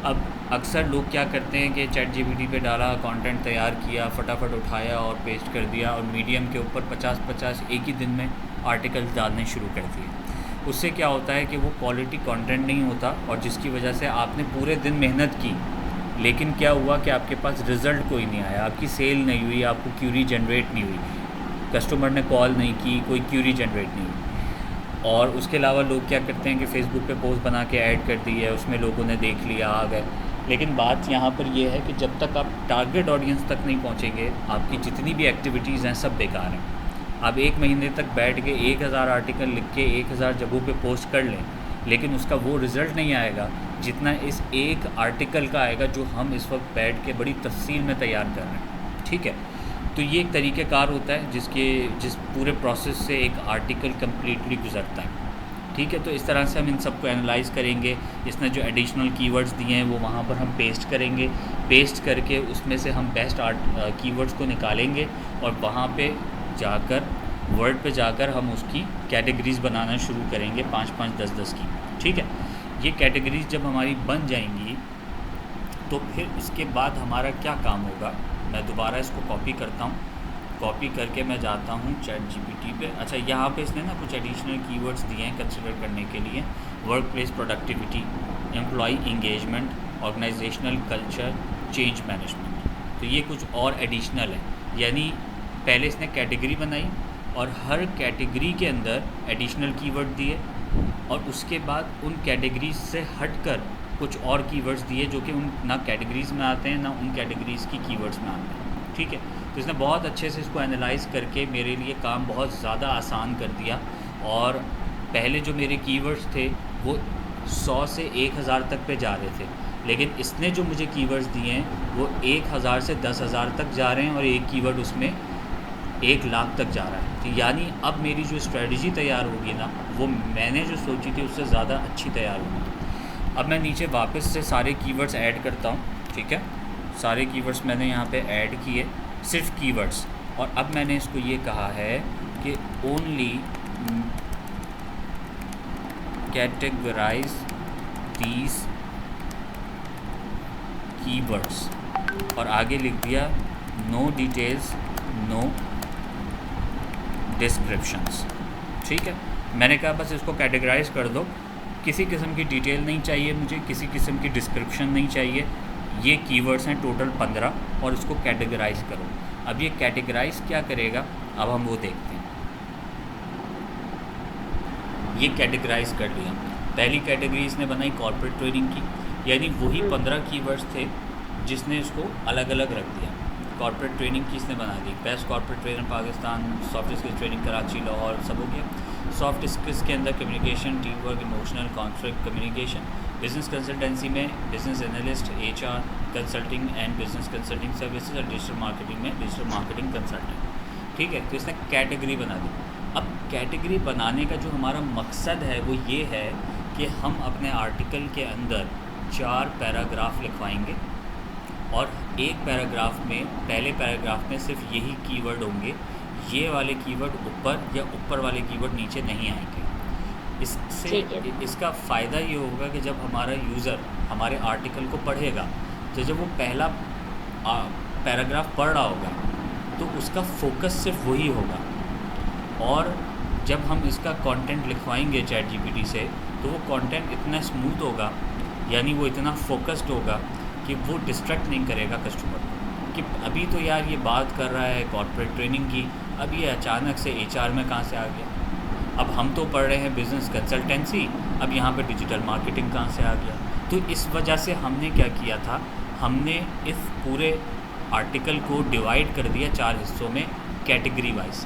अब अक्सर लोग क्या करते हैं कि चैट जीपीटी पे डाला, कंटेंट तैयार किया, फटाफट उठाया और पेस्ट कर दिया, और मीडियम के ऊपर 50-50 एक ही दिन में आर्टिकल्स डालने शुरू कर दिए। उससे क्या होता है कि वो क्वालिटी कंटेंट नहीं होता, और जिसकी वजह से आपने पूरे दिन मेहनत की, लेकिन क्या हुआ कि आपके पास रिज़ल्ट कोई नहीं आया, आपकी सेल नहीं हुई, आपको क्यूरी जनरेट नहीं हुई, कस्टमर ने कॉल नहीं की, कोई क्यूरी जनरेट नहीं हुई। और उसके अलावा लोग क्या करते हैं कि फ़ेसबुक पे पोस्ट बना के ऐड कर दी है, उसमें लोगों ने देख लिया, आ गए। लेकिन बात यहाँ पर यह है कि जब तक आप टारगेट ऑडियंस तक नहीं पहुँचेंगे, आपकी जितनी भी एक्टिविटीज़ हैं सब बेकार हैं। आप 1 महीने तक बैठ के 1000 आर्टिकल लिख के 1000 जगहों पे पोस्ट कर लें, लेकिन उसका वो रिज़ल्ट नहीं आएगा जितना इस एक आर्टिकल का आएगा जो हम इस वक्त बैठ के बड़ी तफसील में तैयार कर रहे हैं। ठीक है, तो ये एक तरीक़ेकार होता है जिस पूरे प्रोसेस से एक आर्टिकल कम्प्लीटली गुजरता है। ठीक है, तो इस तरह से हम इन सब को एनालाइज़ करेंगे। इसने जो एडिशनल कीवर्ड्स दिए हैं वो वहाँ पर हम पेस्ट करेंगे, पेस्ट करके उसमें से हम बेस्ट कीवर्ड्स को निकालेंगे, और वहाँ पे जाकर वर्ड पे जाकर हम उसकी कैटेगरीज़ बनाना शुरू करेंगे, 5-5, 10-10 की। ठीक है, ये कैटेगरीज़ जब हमारी बन जाएंगी तो फिर उसके बाद हमारा क्या काम होगा, मैं दोबारा इसको कॉपी करता हूँ, कॉपी करके मैं जाता हूँ चैट जीपीटी पे। अच्छा, यहाँ पे इसने ना कुछ एडिशनल कीवर्ड्स दिए हैं कंसिडर करने के लिए, workplace productivity, employee engagement, organisational culture, change management. तो ये कुछ और एडिशनल है, यानी पहले इसने कैटेगरी बनाई और हर कैटेगरी के अंदर एडिशनल कीवर्ड दिए, और उसके बाद उन कैटेगरीज से हटकर कुछ और कीवर्ड्स दिए जो कि उन ना कैटेगरीज़ में आते हैं ना उन कैटेगरीज़ की कीवर्ड्स में आते हैं। ठीक है, तो इसने बहुत अच्छे से इसको एनालाइज़ करके मेरे लिए काम बहुत ज़्यादा आसान कर दिया। और पहले जो मेरे कीवर्ड्स थे वो 100 से 1000 तक पे जा रहे थे, लेकिन इसने जो मुझे कीवर्ड्स दिए हैं वो 1000 से 10,000 तक जा रहे हैं, और एक कीवर्ड उसमें 1 लाख तक जा रहा है। तो यानी अब मेरी जो स्ट्रेटजी तैयार होगी ना, वो मैंने जो सोची थी उससे ज़्यादा अच्छी तैयार होगी। अब मैं नीचे वापस से सारे कीवर्ड्स ऐड करता हूँ। ठीक है, सारे कीवर्ड्स मैंने यहाँ पे ऐड किए, सिर्फ कीवर्ड्स, और अब मैंने इसको ये कहा है कि ओनली कैटेगराइज दीज कीवर्ड्स, और आगे लिख दिया नो डिटेल्स, नो डिस्क्रिप्शंस। ठीक है, मैंने कहा बस इसको कैटेगराइज कर दो, किसी किस्म की डिटेल नहीं चाहिए मुझे, किसी किस्म की डिस्क्रिप्शन नहीं चाहिए। ये कीवर्ड्स हैं टोटल 15, और इसको कैटेगराइज करो। अब ये कैटेगराइज क्या करेगा, अब हम वो देखते हैं। ये कैटेगराइज कर लिया। पहली कैटेगरी इसने बनाई कॉर्पोरेट ट्रेनिंग की, यानी वही 15 कीवर्ड्स थे जिसने इसको अलग अलग रख दिया। कॉर्पोरेट ट्रेनिंग की इसने बना दी, best corporate trainer Pakistan, soft skills training Karachi, Lahore, सब हो गया। सॉफ्ट स्किल्स के अंदर communication, team work, emotional conflict communication. Business consultancy में business analyst, HR consulting and business consulting services, और डिजिटल मार्केटिंग में डिजिटल मार्केटिंग कंसल्टेंट। ठीक है, तो इसने कैटेगरी बना दी। अब कैटेगरी बनाने का जो हमारा मकसद है वो ये है कि हम अपने आर्टिकल के अंदर 4 पैराग्राफ लिखवाएंगे, और एक पैराग्राफ में, पहले पैराग्राफ में सिर्फ यही कीवर्ड होंगे, ये वाले कीवर्ड ऊपर या ऊपर वाले कीवर्ड नीचे नहीं आएंगे। इससे इसका फ़ायदा ये होगा कि जब हमारा यूज़र हमारे आर्टिकल को पढ़ेगा, तो जब वो पहला पैराग्राफ पढ़ रहा होगा तो उसका फोकस सिर्फ वही होगा, और जब हम इसका कंटेंट लिखवाएंगे चैट जीपीटी से तो वो कंटेंट इतना स्मूथ होगा, यानी वो इतना फोकस्ड होगा कि वो डिस्ट्रैक्ट नहीं करेगा कस्टमर को, कि अभी तो यार ये बात कर रहा है कॉर्पोरेट ट्रेनिंग की, अब ये अचानक से एचआर में कहाँ से आ गया, अब हम तो पढ़ रहे हैं बिज़नेस कंसल्टेंसी, अब यहाँ पे डिजिटल मार्केटिंग कहाँ से आ गया। तो इस वजह से हमने क्या किया था, हमने इस पूरे आर्टिकल को डिवाइड कर दिया 4 हिस्सों में कैटेगरी वाइज।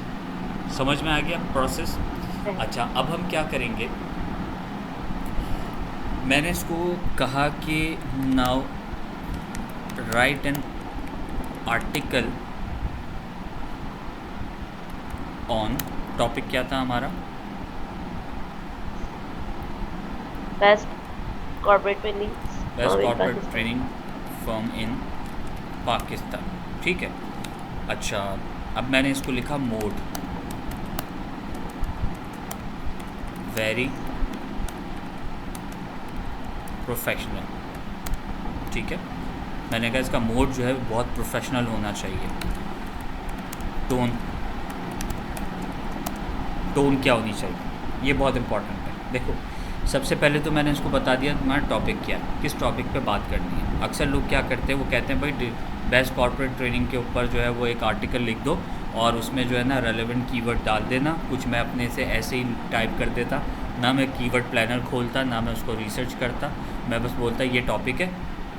समझ में आ गया प्रोसेस? अच्छा, अब हम क्या करेंगे, मैंने इसको कहा कि now right an article on, topic क्या था हमारा, best corporate training firm in Pakistan. ठीक है। अच्छा, अब मैंने इसको लिखा मोड, वेरी प्रोफेशनल। ठीक है, मैंने कहा इसका मोड जो है बहुत प्रोफेशनल होना चाहिए। टोन क्या होनी चाहिए, ये बहुत इंपॉर्टेंट है। देखो, सबसे पहले तो मैंने इसको बता दिया तुम्हारा टॉपिक क्या है, किस टॉपिक पे बात करनी है। अक्सर लोग क्या करते हैं, वो कहते हैं भाई बेस्ट कॉर्पोरेट ट्रेनिंग के ऊपर जो है वो एक आर्टिकल लिख दो और उसमें जो है ना रेलेवेंट कीवर्ड डाल देना। कुछ मैं अपने से ऐसे ही टाइप कर देता, ना मैं कीवर्ड प्लानर खोलता, ना मैं उसको रिसर्च करता, मैं बस बोलता ये टॉपिक है,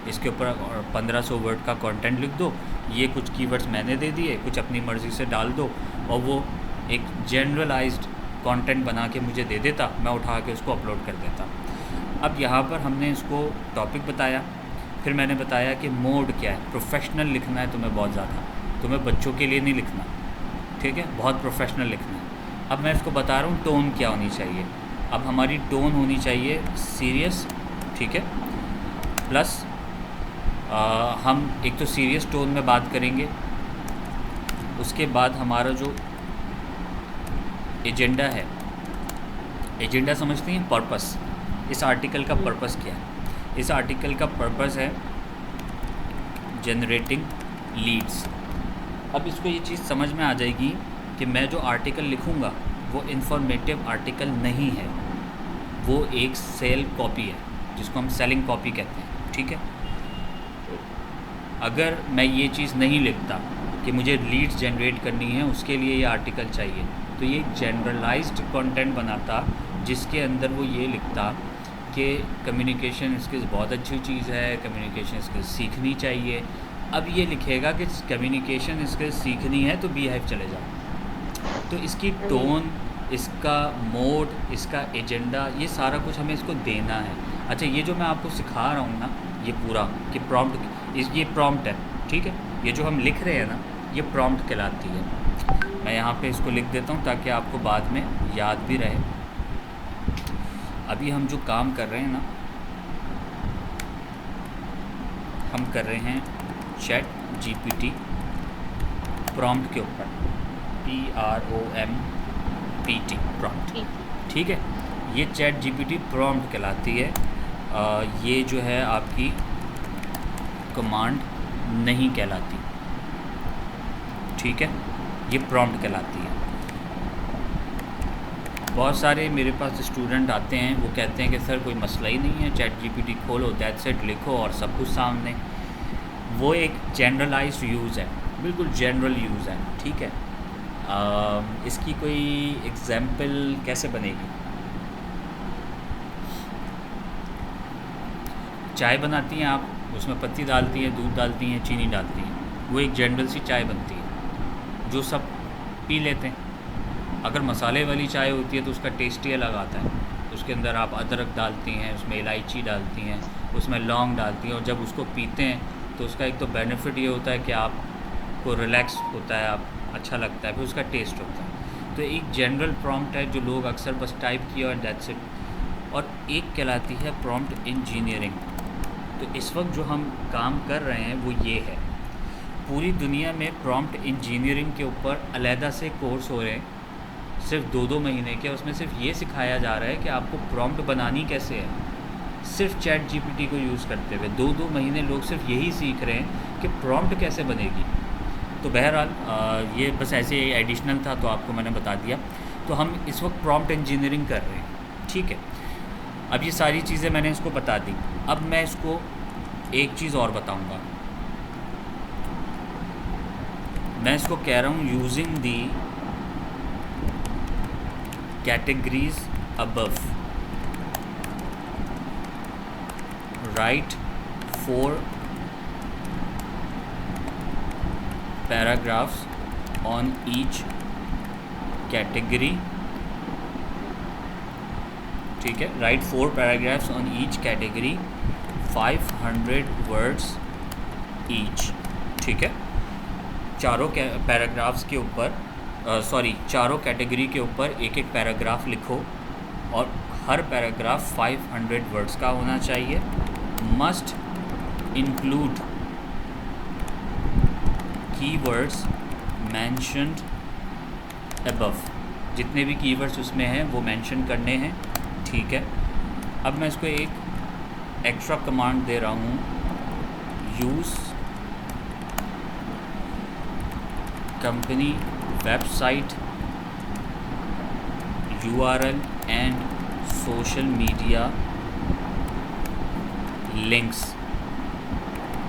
इसके ऊपर 1500 वर्ड का कंटेंट लिख दो, ये कुछ कीवर्ड्स मैंने दे दिए, कुछ अपनी मर्ज़ी से डाल दो, और वो एक जनरलाइज्ड कंटेंट बना के मुझे दे देता, मैं उठा के उसको अपलोड कर देता। अब यहाँ पर हमने इसको टॉपिक बताया, फिर मैंने बताया कि मोड क्या है, प्रोफेशनल लिखना है तुम्हें बहुत ज़्यादा, तुम्हें बच्चों के लिए नहीं लिखना, ठीक है, बहुत प्रोफेशनल लिखना है। अब मैं इसको बता रहा हूँ टोन क्या होनी चाहिए। अब हमारी टोन होनी चाहिए सीरियस, ठीक है, प्लस हम एक तो सीरियस टोन में बात करेंगे, उसके बाद हमारा जो एजेंडा है, एजेंडा समझते हैं, पर्पस, इस आर्टिकल का पर्पस क्या है। इस आर्टिकल का पर्पस है जनरेटिंग लीड्स। अब इसको ये चीज़ समझ में आ जाएगी कि मैं जो आर्टिकल लिखूँगा वो इन्फॉर्मेटिव आर्टिकल नहीं है, वो एक सेल कॉपी है, जिसको हम सेलिंग कॉपी कहते हैं। ठीक है, अगर मैं ये चीज़ नहीं लिखता कि मुझे लीड्स जनरेट करनी है, उसके लिए ये आर्टिकल चाहिए, तो ये एक जनरलाइज्ड कंटेंट बनाता जिसके अंदर वो ये लिखता कि कम्युनिकेशन स्किल्स बहुत अच्छी चीज़ है, कम्युनिकेशन स्किल्स सीखनी चाहिए। अब ये लिखेगा कि कम्युनिकेशन स्किल्स सीखनी है तो बीहाइव चले जाओ। तो इसकी टोन, इसका मोड, इसका एजेंडा, ये सारा कुछ हमें इसको देना है। अच्छा, ये जो मैं आपको सिखा रहा हूँ ना, ये पूरा कि प्रॉम्प्ट, ये प्रॉम्प्ट है, ठीक है, ये जो हम लिख रहे हैं ना, ये प्रॉम्प्ट कहलाती है। मैं यहाँ पे इसको लिख देता हूँ ताकि आपको बाद में याद भी रहे। अभी हम जो काम कर रहे हैं ना, हम कर रहे हैं चैट जीपीटी प्रॉम्प्ट के ऊपर, PROMPT प्रॉम्प्ट। ठीक है, ये चैट जीपीटी प्रॉम्प्ट कहलाती है। ये जो है आपकी कमांड नहीं कहलाती, ठीक है, ये प्रॉम्प्ट कहलाती है। बहुत सारे मेरे पास स्टूडेंट आते हैं, वो कहते हैं कि सर कोई मसला ही नहीं है, चैट जीपीटी खोलो, दैट्स इट, लिखो और सब कुछ सामने। वो एक जनरलाइज्ड यूज़ है, बिल्कुल जनरल यूज़ है। ठीक है, इसकी कोई एग्जाम्पल कैसे बनेगी? चाय बनाती हैं आप, उसमें पत्ती डालती हैं, दूध डालती हैं, चीनी डालती हैं, वो एक जनरल सी चाय बनती है जो सब पी लेते हैं। अगर मसाले वाली चाय होती है तो उसका टेस्ट ही अलग आता है। उसके अंदर आप अदरक डालती हैं, उसमें इलायची डालती हैं, उसमें लौंग डालती हैं, और जब उसको पीते हैं तो उसका एक तो बेनिफिट ये होता है कि आपको रिलैक्स होता है, आप अच्छा लगता है, फिर उसका टेस्ट होता है। तो एक जनरल प्रॉम्प्ट है जो लोग अक्सर बस टाइप किया और दैट्स इट। और एक कहलाती है प्रॉम्प्ट इंजीनियरिंग। तो इस वक्त जो हम काम कर रहे हैं वो ये है, पूरी दुनिया में प्रॉम्प्ट इंजीनियरिंग के ऊपर अलहदा से कोर्स हो रहे हैं, सिर्फ 2-2 महीने के। उसमें सिर्फ ये सिखाया जा रहा है कि आपको प्रॉम्प्ट बनानी कैसे है, सिर्फ चैट जीपीटी को यूज़ करते हुए 2-2 महीने लोग सिर्फ यही सीख रहे हैं कि प्रॉम्प्ट कैसे बनेगी। तो बहरहाल ये बस ऐसे एडिशनल था तो आपको मैंने बता दिया। तो हम इस वक्त प्रॉम्प्ट इंजीनियरिंग कर रहे हैं, ठीक है। अब ये सारी चीज़ें मैंने इसको बता दी। अब मैं इसको एक चीज़ और बताऊंगा, मैं इसको कह रहा हूँ using the categories above, right 4 paragraphs on each category, ठीक है, right 4 paragraphs on each category 500 words each, ठीक है। चारों पैराग्राफ्स के ऊपर चारों कैटेगरी के ऊपर एक एक पैराग्राफ लिखो और हर पैराग्राफ 500 वर्ड्स का होना चाहिए। Must include keywords mentioned above, जितने भी कीवर्ड्स उसमें हैं वो मेंशन करने हैं, ठीक है। अब मैं इसको एक एक्स्ट्रा कमांड दे रहा हूँ, use company website URL and social media links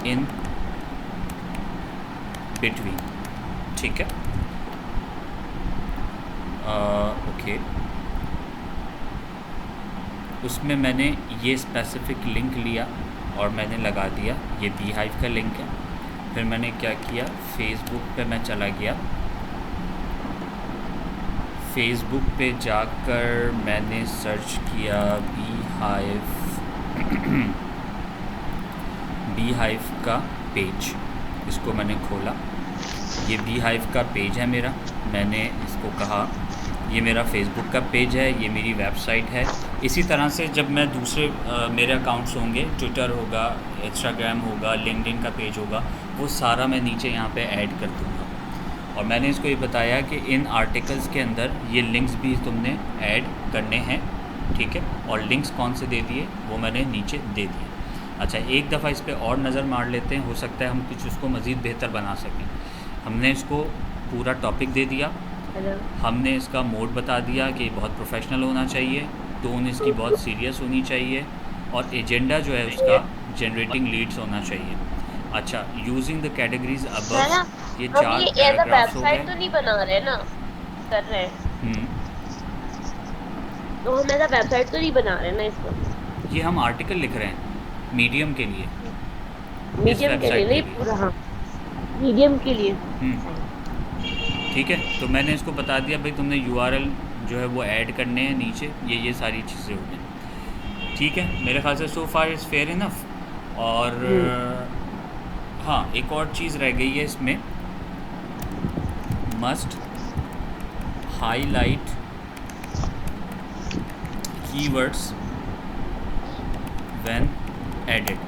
in between, ठीक है। ओके, उसमें मैंने ये स्पेसिफिक लिंक लिया और मैंने लगा दिया, ये बीहाइव का लिंक है। फिर मैंने क्या किया, फेसबुक पे मैं चला गया, फेसबुक पे जाकर मैंने सर्च किया बीहाइव का पेज, इसको मैंने खोला, ये बीहाइव का पेज है मेरा। मैंने इसको कहा ये मेरा फेसबुक का पेज है, ये मेरी वेबसाइट है। इसी तरह से जब मैं दूसरे मेरे अकाउंट्स होंगे, ट्विटर होगा, इंस्टाग्राम होगा, लिंक्डइन का पेज होगा, वो सारा मैं नीचे यहाँ पे ऐड कर दूँगा। और मैंने इसको ये बताया कि इन आर्टिकल्स के अंदर ये लिंक्स भी तुमने ऐड करने हैं, ठीक है। और लिंक्स कौन से दे दिए वो मैंने नीचे दे दिए। अच्छा, एक दफ़ा इस पर और नज़र मार लेते हैं, हो सकता है हम कुछ उसको मज़ीद बेहतर बना सकें। हमने इसको पूरा टॉपिक दे दिया, हमने इसका मोड बता दिया कि बहुत प्रोफेशनल होना चाहिए, टोन इसकी बहुत सीरियस होनी चाहिए, और एजेंडा जो है उसका जनरेटिंग लीड्स होना चाहिए। अच्छा, यूजिंग द कैटेगरीज अबव, ये 4 पैराग्राफ्स हो गए। तो नहीं बना रहे ना, कर रहे हैं तो हम ऐसा वेबसाइट तो नहीं बना रहे ना इसको, ये हम आर्टिकल लिख रहे हैं मीडियम के लिए, मीडियम के लिए नहीं पूरा, हाँ मीडियम के लिए, ठीक है। तो मैंने इसको बता दिया भाई तुमने URL जो है वो ऐड करने हैं नीचे, ये सारी चीज़ें हो गई, ठीक है। मेरे ख्याल से so far is fair enough. और हाँ, एक और चीज़ रह गई है इसमें, must highlight keywords when added,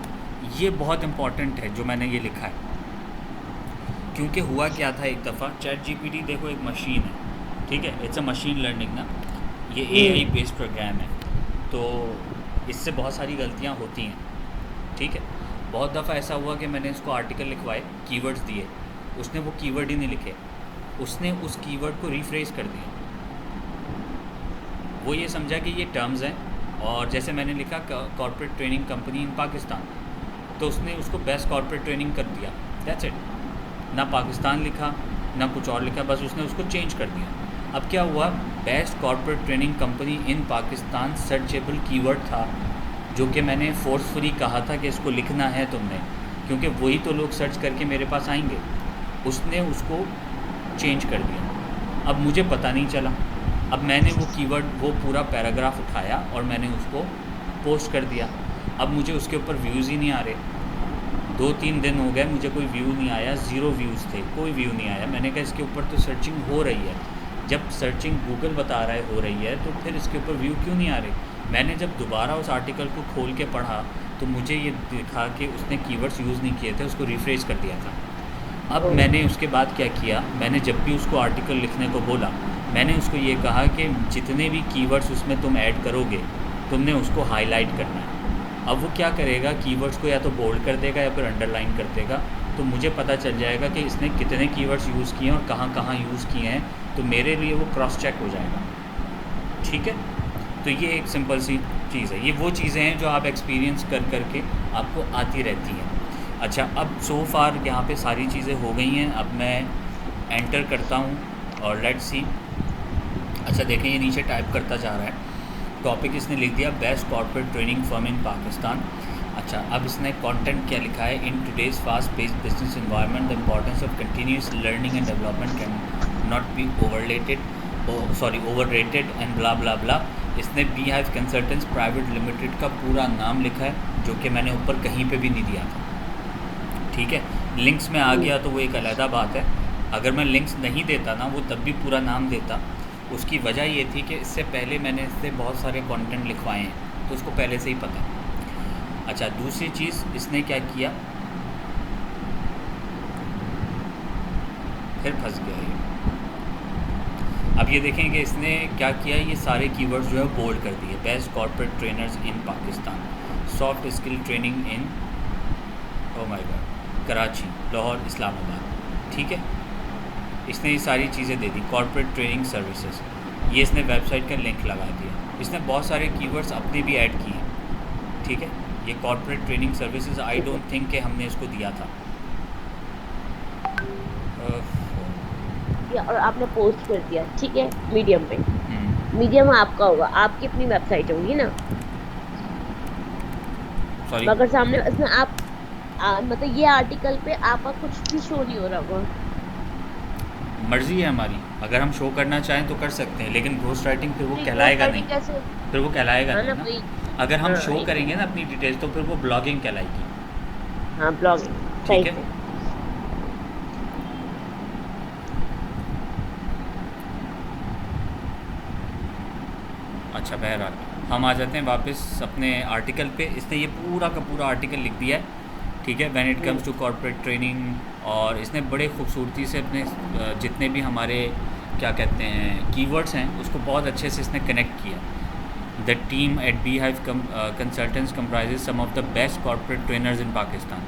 ये बहुत इम्पॉर्टेंट है जो मैंने ये लिखा है। क्योंकि हुआ क्या था, एक दफ़ा ChatGPT देखो एक मशीन है, ठीक है, इट्स अ मशीन लर्निंग ना, ये AI बेस्ड प्रोग्राम है, तो इससे बहुत सारी गलतियां होती हैं, ठीक है। बहुत दफ़ा ऐसा हुआ कि मैंने इसको आर्टिकल लिखवाए, कीवर्ड्स दिए, उसने वो कीवर्ड ही नहीं लिखे, उसने उस कीवर्ड को रिफ्रेश कर दिया। वो ये समझा कि ये टर्म्स हैं, और जैसे मैंने लिखा कॉर्पोरेट ट्रेनिंग कंपनी इन पाकिस्तान, तो उसने उसको बेस्ट कॉर्पोरेट ट्रेनिंग कर दिया, दैट्स इट। ना पाकिस्तान लिखा ना कुछ और लिखा, बस उसने उसको चेंज कर दिया। अब क्या हुआ, बेस्ट कॉर्पोरेट ट्रेनिंग कंपनी इन पाकिस्तान सर्चेबल कीवर्ड था, जो कि मैंने फोर्सफुली कहा था कि इसको लिखना है तुमने, क्योंकि वही तो लोग सर्च करके मेरे पास आएंगे। उसने उसको चेंज कर दिया, अब मुझे पता नहीं चला। अब मैंने वो कीवर्ड, वो पूरा पैराग्राफ उठाया और मैंने उसको पोस्ट कर दिया। अब मुझे उसके ऊपर व्यूज़ ही नहीं आ रहे, 2-3 दिन हो गए मुझे कोई व्यू नहीं आया, 0 व्यूज़ थे, कोई व्यू नहीं आया। मैंने कहा इसके ऊपर तो सर्चिंग हो रही है, जब सर्चिंग गूगल बता रहा है हो रही है, तो फिर इसके ऊपर व्यू क्यों नहीं आ रहे। मैंने जब दोबारा उस आर्टिकल को खोल के पढ़ा तो मुझे ये दिखा कि उसने कीवर्ड्स यूज़ नहीं किए थे, उसको रिफ्रेश कर दिया था। अब मैंने उसके बाद क्या किया, मैंने जब भी उसको आर्टिकल लिखने को बोला, मैंने उसको ये कहा कि जितने भी कीवर्ड्स उसमें तुम ऐड करोगे, तुमने उसको हाईलाइट करना है। अब वो क्या करेगा, कीवर्ड्स को या तो बोल्ड कर देगा या फिर अंडरलाइन कर देगा, तो मुझे पता चल जाएगा कि इसने कितने कीवर्ड्स यूज़ किए हैं और कहाँ कहाँ यूज़ किए हैं, तो मेरे लिए वो क्रॉस चेक हो जाएगा, ठीक है। तो ये एक सिंपल सी चीज़ है, ये वो चीज़ें हैं जो आप एक्सपीरियंस कर करके आपको आती रहती हैं। अच्छा, अब सो फार यहाँ पे सारी चीज़ें हो गई हैं, अब मैं एंटर करता हूँ और लेट्स सी। अच्छा देखें, ये नीचे टाइप करता जा रहा है। टॉपिक इसने लिख दिया best corporate training firm in Pakistan. अच्छा, अब इसने कंटेंट क्या लिखा है, in today's fast paced business environment the importance of continuous learning and development can not be overrated and blah blah blah. इसने B hive consultants private limited का पूरा नाम लिखा है, जो कि मैंने ऊपर कहीं पे भी नहीं दिया था। ठीक है, लिंक्स में आ गया तो वो एक अलहदा बात है। अगर मैं लिंक्स नहीं देता ना, वो तब भी पूरा नाम देता। उसकी वजह ये थी कि इससे पहले मैंने इससे बहुत सारे कंटेंट लिखवाए हैं, तो उसको पहले से ही पता। अच्छा, दूसरी चीज़ इसने क्या किया, फिर फंस गया ये। अब ये देखें कि इसने क्या किया, ये सारे कीवर्ड्स जो है बोल्ड कर दिए। Best corporate trainers in Pakistan, soft skill training in oh my God Karachi, Lahore, Islamabad. ठीक है, इसने ये सारी चीज़ें दे दी। कॉर्पोरेट ट्रेनिंग सर्विसेज, ये इसने वेबसाइट का लिंक लगा दिया। इसने बहुत सारे कीवर्ड्स अपने भी ऐड किए हैं। ठीक है, ये corporate training services I don't think कि हमने इसको दिया था। और आपने पोस्ट कर दिया, ठीक है, मीडियम पे। मीडियम आपका होगा, आपकी अपनी वेबसाइट होगी ना। सॉरी, मगर सामने इसमें आप मतलब ये आर्टिकल पे आपका कुछ भी शो नहीं हो रहा होगा। मर्जी है हमारी, अगर हम शो करना चाहें तो कर सकते हैं, लेकिन घोस्ट राइटिंग फिर वो कहलाएगा नहीं। कैसे? फिर वो कहलाएगा हाँ नहीं ना, ना। अगर हम शो करेंगे ना अपनी डिटेल्स, तो फिर वो ब्लॉगिंग कहलाएगी। हाँ, ब्लॉगिंग, ठीक है। अच्छा, बहरहाल हम आ जाते हैं वापस अपने आर्टिकल पे। इसने ये पूरा का पूरा आर्टिकल लिख दिया है। ठीक है, when it comes to corporate training, और इसने बड़े खूबसूरती से अपने जितने भी हमारे क्या कहते हैं कीवर्ड्स हैं, उसको बहुत अच्छे से इसने कनेक्ट किया। The team at B hive consultants comprises some of the best corporate trainers in Pakistan.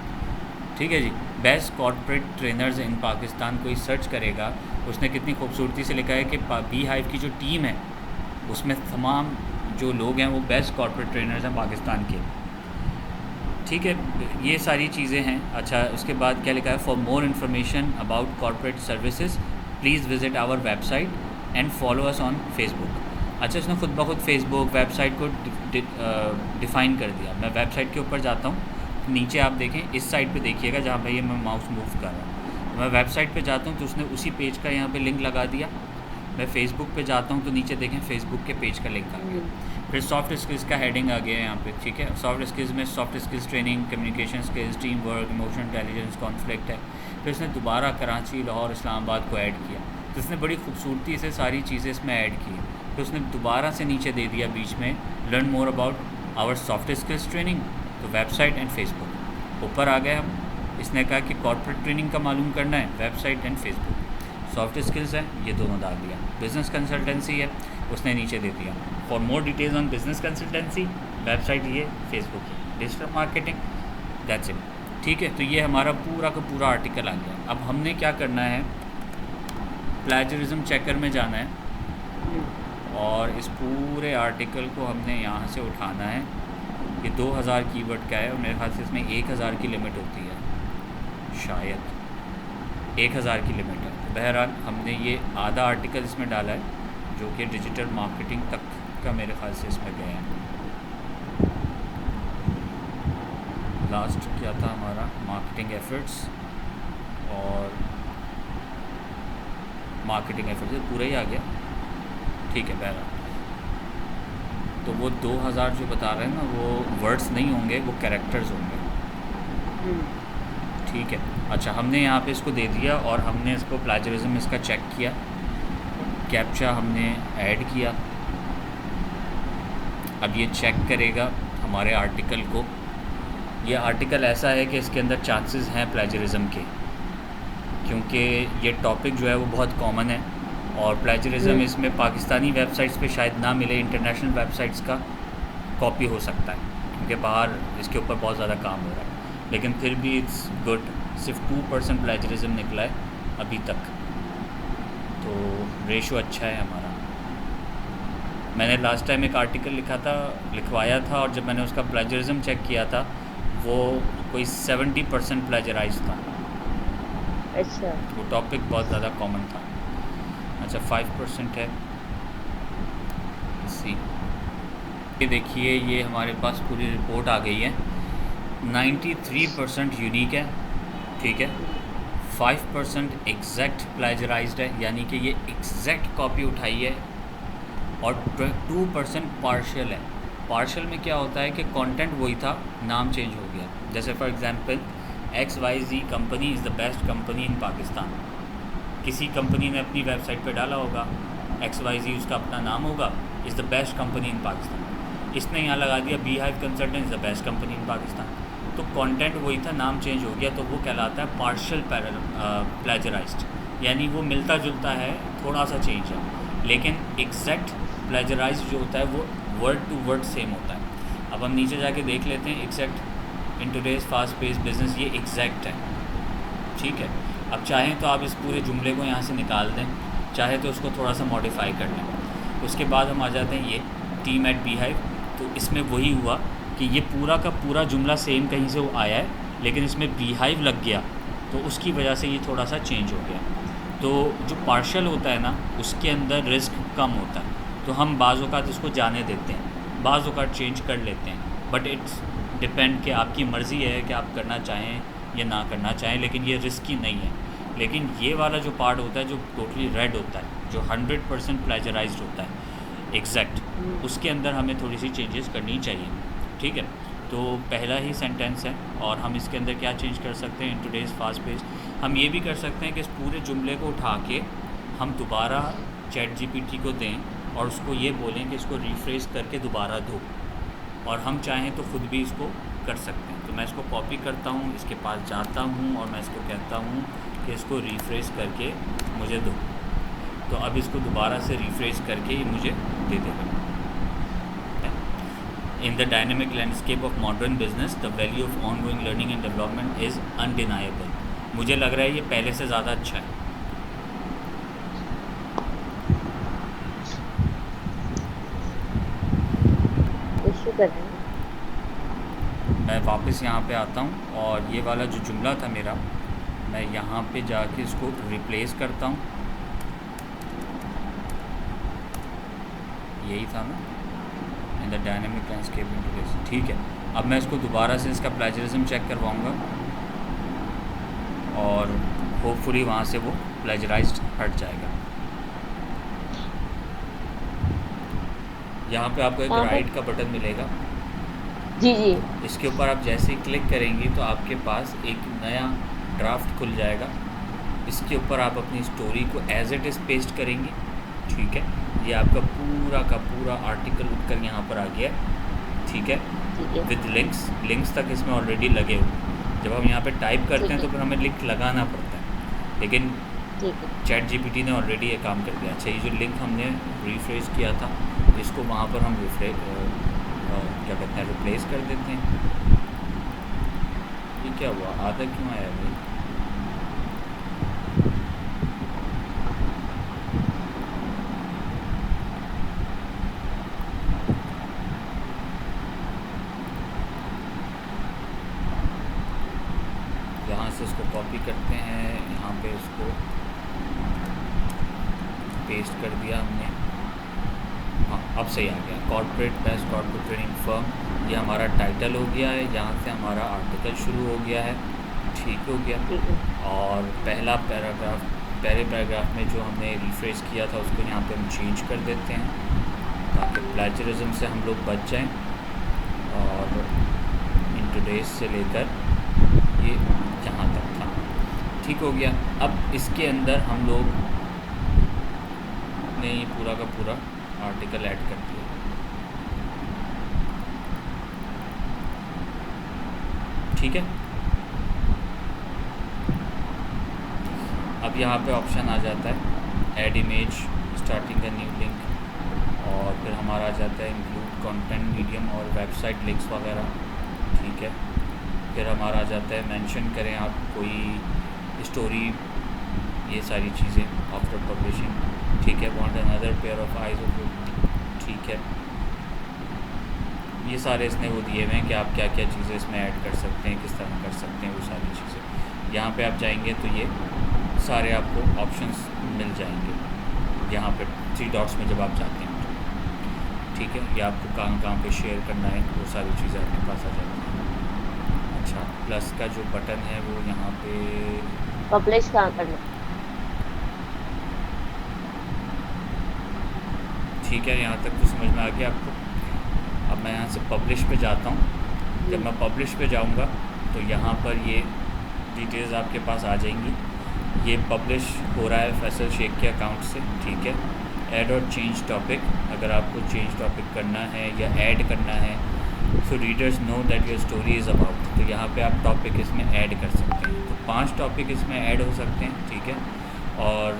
ठीक है जी, best corporate trainers in Pakistan कोई सर्च करेगा, उसने कितनी खूबसूरती से लिखा है कि बी हाइव की जो टीम है उसमें तमाम जो लोग हैं वो बेस्ट कॉर्पोरेट ट्रेनर्स हैं पाकिस्तान के। ठीक है, ये सारी चीज़ें हैं। अच्छा, उसके बाद क्या लिखा है, for more information about corporate services please visit our website and follow us on Facebook. अच्छा, उसने खुद ब खुद फेसबुक वेबसाइट को डिफ़ाइन कर दिया। मैं वेबसाइट के ऊपर जाता हूँ, नीचे आप देखें, इस साइड पे देखिएगा जहाँ पे ये मैं माउस मूव कर रहा हूँ। मैं वेबसाइट पे जाता हूँ तो उसने उसी पेज का यहाँ पे लिंक लगा दिया। मैं फ़ेसबुक पे जाता हूँ तो नीचे देखें फेसबुक के पेज का लिंक आ गया। फिर सॉफ्ट स्किल्स का हेडिंग आ गया है यहाँ पे। ठीक है, सॉफ्ट स्किल्स में soft skills training, communication skills, team work, emotional intelligence, conflict है। फिर इसने दोबारा कराची, लाहौर, इस्लामाबाद को ऐड किया। तो इसने बड़ी खूबसूरती से सारी चीज़ें इसमें ऐड की। फिर उसने दोबारा से नीचे दे दिया बीच में, learn more about our soft skills training, तो वेबसाइट एंड फेसबुक। ऊपर आ गए हम। इसने कहा कि कॉर्पोरेट ट्रेनिंग का मालूम करना है, website and Facebook. Soft skills है, ये दोनों डाल दिया। बिज़नेस कंसल्टेंसी है, उसने नीचे दे दिया। For more details on business consultancy, website ये, फेसबुक है। Digital marketing, that's it. ठीक है, तो ये हमारा पूरा का पूरा आर्टिकल आ गया। अब हमने क्या करना है, प्लेजरिज्म चेकर में जाना है और इस पूरे आर्टिकल को हमने यहाँ से उठाना है। ये 2000 कीवर्ड का है और मेरे ख्याल से इसमें 1000 की लिमिट होती है, शायद 1000 की लिमिट है। बहरहाल हमने ये आधा आर्टिकल इसमें डाला है जो कि डिजिटल मार्केटिंग तक का मेरे ख्याल से इसमें गया है। लास्ट क्या था हमारा, मार्केटिंग एफर्ट्स, और मार्केटिंग एफर्ट्स पूरा ही आ गया। ठीक है, बहरहाल तो वो 2000 जो बता रहे हैं ना, वो वर्ड्स नहीं होंगे, वो कैरेक्टर्स होंगे। ठीक है, अच्छा हमने यहाँ पे इसको दे दिया और हमने इसको प्लेजरिज्म इसका चेक किया, कैप्चा हमने ऐड किया। अब ये चेक करेगा हमारे आर्टिकल को। ये आर्टिकल ऐसा है कि इसके अंदर चांसेस हैं प्लेजरिज्म के, क्योंकि ये टॉपिक जो है वो बहुत कॉमन है और प्लेजरिज्म इसमें पाकिस्तानी वेबसाइट्स पे शायद ना मिले, इंटरनेशनल वेबसाइट्स का कॉपी हो सकता है क्योंकि बाहर इसके ऊपर बहुत ज़्यादा काम हो रहा है। लेकिन फिर भी इट्स गुड। सिर्फ 2% प्लेजरिज्म निकला है अभी तक, तो रेशो अच्छा है हमारा। मैंने लास्ट टाइम एक आर्टिकल लिखवाया था, और जब मैंने उसका प्लेजरिज्म चेक किया था वो कोई 70% प्लेजराइज था। अच्छा। वो टॉपिक बहुत ज़्यादा कॉमन था। अच्छा 5% है। सी ये देखिए, ये हमारे पास पूरी रिपोर्ट आ गई है। 93% यूनिक है, ठीक है। 5% एग्जैक्ट प्लेजराइज्ड है, यानी कि ये एग्जैक्ट कॉपी उठाई है, और 2% पार्शियल है। पार्शियल में क्या होता है कि कंटेंट वही था, नाम चेंज हो गया। जैसे for example XYZ company is the best company इन पाकिस्तान। किसी कंपनी ने अपनी वेबसाइट पे डाला होगा XYZ, उसका अपना नाम होगा, इज़ द बेस्ट कंपनी इन पाकिस्तान। इसने यहाँ लगा दिया Beehive consultant is the best company इन पाकिस्तान। तो कंटेंट वही था, नाम चेंज हो गया, तो वो कहलाता है पार्शियल प्लेजराइज्ड, यानी वो मिलता जुलता है, थोड़ा सा चेंज है। लेकिन एग्जैक्ट प्लेजराइज्ड जो होता है वो वर्ड टू वर्ड सेम होता है। अब हम नीचे जाके देख लेते हैं, एग्जैक्ट इन टुडेज फास्ट पेस्ड बिजनेस, ये एग्जैक्ट है, ठीक है। अब चाहें तो आप इस पूरे जुमले को यहाँ से निकाल दें, चाहे तो उसको थोड़ा सा मॉडिफाई कर लें। उसके बाद हम आ जाते हैं ये टीम एट Beehive, तो इसमें वही हुआ कि ये पूरा का पूरा जुमला सेम कहीं से वो आया है, लेकिन इसमें Beehive लग गया, तो उसकी वजह से ये थोड़ा सा चेंज हो गया। तो जो पार्शियल होता है ना, उसके अंदर रिस्क कम होता है, तो हम बाज़ औक़ात इसको जाने देते हैं, बाज़ औक़ात चेंज कर लेते हैं। बट इट्स डिपेंड कि आपकी मर्ज़ी है कि आप करना चाहें या ना करना चाहें, लेकिन ये रिस्की नहीं है। लेकिन ये वाला जो पार्ट होता है जो टोटली रेड होता है, जो 100% प्लेजराइज्ड होता है एग्जैक्ट, उसके अंदर हमें थोड़ी सी चेंजेस करनी चाहिए, ठीक है। तो पहला ही सेंटेंस है, और हम इसके अंदर क्या चेंज कर सकते हैं, इन टुडेज फास्ट पेस्ड। हम ये भी कर सकते हैं कि इस पूरे जुमले को उठा के हम दोबारा ChatGPT को दें, और उसको ये बोलें कि इसको रिफ्रेश करके दोबारा दो, और हम चाहें तो ख़ुद भी इसको कर सकते हैं। तो मैं इसको कॉपी करता हूँ, इसके पास जाता हूँ, और मैं इसको कहता हूँ कि इसको रिफ्रेश करके मुझे दो। तो अब इसको दोबारा से रिफ्रेश करके ये मुझे दे देगा। In the dynamic landscape of modern business the value of ongoing learning and development is undeniable. मुझे लग रहा है ये पहले से ज़्यादा अच्छा है। मैं वापस यहाँ पे आता हूँ, और ये वाला जो जुमला था मेरा, मैं यहाँ पे जाके इसको रिप्लेस करता हूँ। यही था ना, in the dynamic landscape interface, ठीक है। अब मैं इसको दोबारा से इसका प्लेजरिज्म चेक करवाऊँगा, और होपफुली वहाँ से वो प्लेजराइज्ड हट जाएगा। यहाँ पे आपको एक राइट का बटन मिलेगा, जी जी। इसके ऊपर आप जैसे ही क्लिक करेंगे तो आपके पास एक नया ड्राफ्ट खुल जाएगा। इसके ऊपर आप अपनी स्टोरी को एज इट इज़ पेस्ट करेंगे, ठीक है। ये आपका पूरा का पूरा आर्टिकल उठकर यहाँ पर आ गया, ठीक है, विद लिंक्स तक इसमें ऑलरेडी लगे हुए। जब हम यहाँ पे टाइप करते हैं तो फिर हमें लिंक लगाना पड़ता है, लेकिन ChatGPT ने ऑलरेडी ये काम कर दिया। अच्छा, ये जो लिंक हमने रिफ्रेश किया था, इसको वहाँ पर हम क्या कहते हैं, रिप्लेस कर देते हैं। ये क्या हुआ, आधा क्यों आया भाई? यहाँ से इसको कॉपी करते हैं, यहाँ पे इसको पेस्ट कर दिया हमने। हाँ, अब सही आ गया। Corporate best corporate training firm, ये हमारा टाइटल हो गया है। यहाँ से हमारा आर्टिकल शुरू हो गया है, ठीक हो गया। और पहले पैराग्राफ में जो हमने रिफ्रेश किया था उसको यहाँ पे हम चेंज कर देते हैं, ताकि प्लेजरिज्म से हम लोग बच जाएं। और इन टुडेज से लेकर ये यहाँ तक था, ठीक हो गया। अब इसके अंदर हम लोग ने ये पूरा का पूरा आर्टिकल ऐड कर दिया। ठीक है, अब यहाँ पे ऑप्शन आ जाता है add image, starting a new link, और फिर हमारा आ जाता है इंक्लूड कंटेंट, मीडियम और वेबसाइट लिंक्स वगैरह। ठीक है, फिर हमारा आ जाता है मेंशन करें आप कोई स्टोरी, ये सारी चीज़ें आफ्टर पब्लिशिंग। ठीक है, want another pair of eyes of you. ठीक ठीक है, ये सारे इसने वो दिए हुए हैं कि आप क्या क्या चीज़ें इसमें ऐड कर सकते हैं, किस तरह कर सकते हैं, वो सारी चीज़ें। यहाँ पे आप जाएंगे तो ये सारे आपको ऑप्शंस मिल जाएंगे यहाँ पे 3 डॉट्स में जब आप जाते हैं तो। ठीक है, ये आपको कहाँ कहाँ पे शेयर करना है वो सारी चीज़ें आपके पास आ जाती हैं। अच्छा, प्लस का जो बटन है वो यहाँ पे पब्लिश कहाँ करना? ठीक है, यहाँ तक तो समझ में आ गया आपको। अब मैं यहाँ से पब्लिश पे जाता हूँ। जब मैं पब्लिश पे जाऊँगा तो यहाँ पर ये डिटेल्स आपके पास आ जाएंगी। ये पब्लिश हो रहा है फैसल शेख के अकाउंट से। ठीक है, ऐड और चेंज टॉपिक, अगर आपको चेंज टॉपिक करना है या ऐड करना है so readers know that your story is about, तो यहाँ पे आप टॉपिक इसमें ऐड कर सकते हैं। तो 5 टॉपिक इसमें ऐड हो सकते हैं। ठीक है, और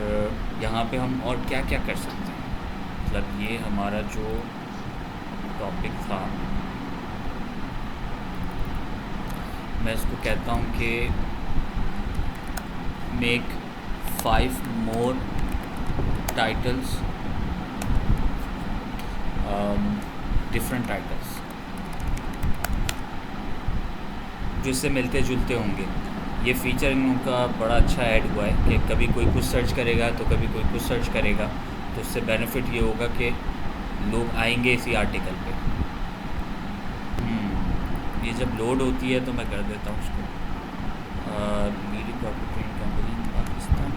यहाँ पे हम और क्या क्या कर सकते हैं, मतलब ये हमारा जो टॉपिक था, मैं इसको कहता हूँ कि मेक 5 मोर टाइटल्स, डिफरेंट टाइटल्स जो इससे मिलते जुलते होंगे। ये फीचर इन लोगों का बड़ा अच्छा ऐड हुआ है कि कभी कोई कुछ सर्च करेगा तो कभी कोई कुछ सर्च करेगा, तो उससे बेनिफिट ये होगा कि लोग आएंगे इसी आर्टिकल पे। ये जब लोड होती है तो मैं कर देता हूँ उसको। लीडिंग कॉर्पोरेट ट्रेनिंग कंपनी इन पाकिस्तान,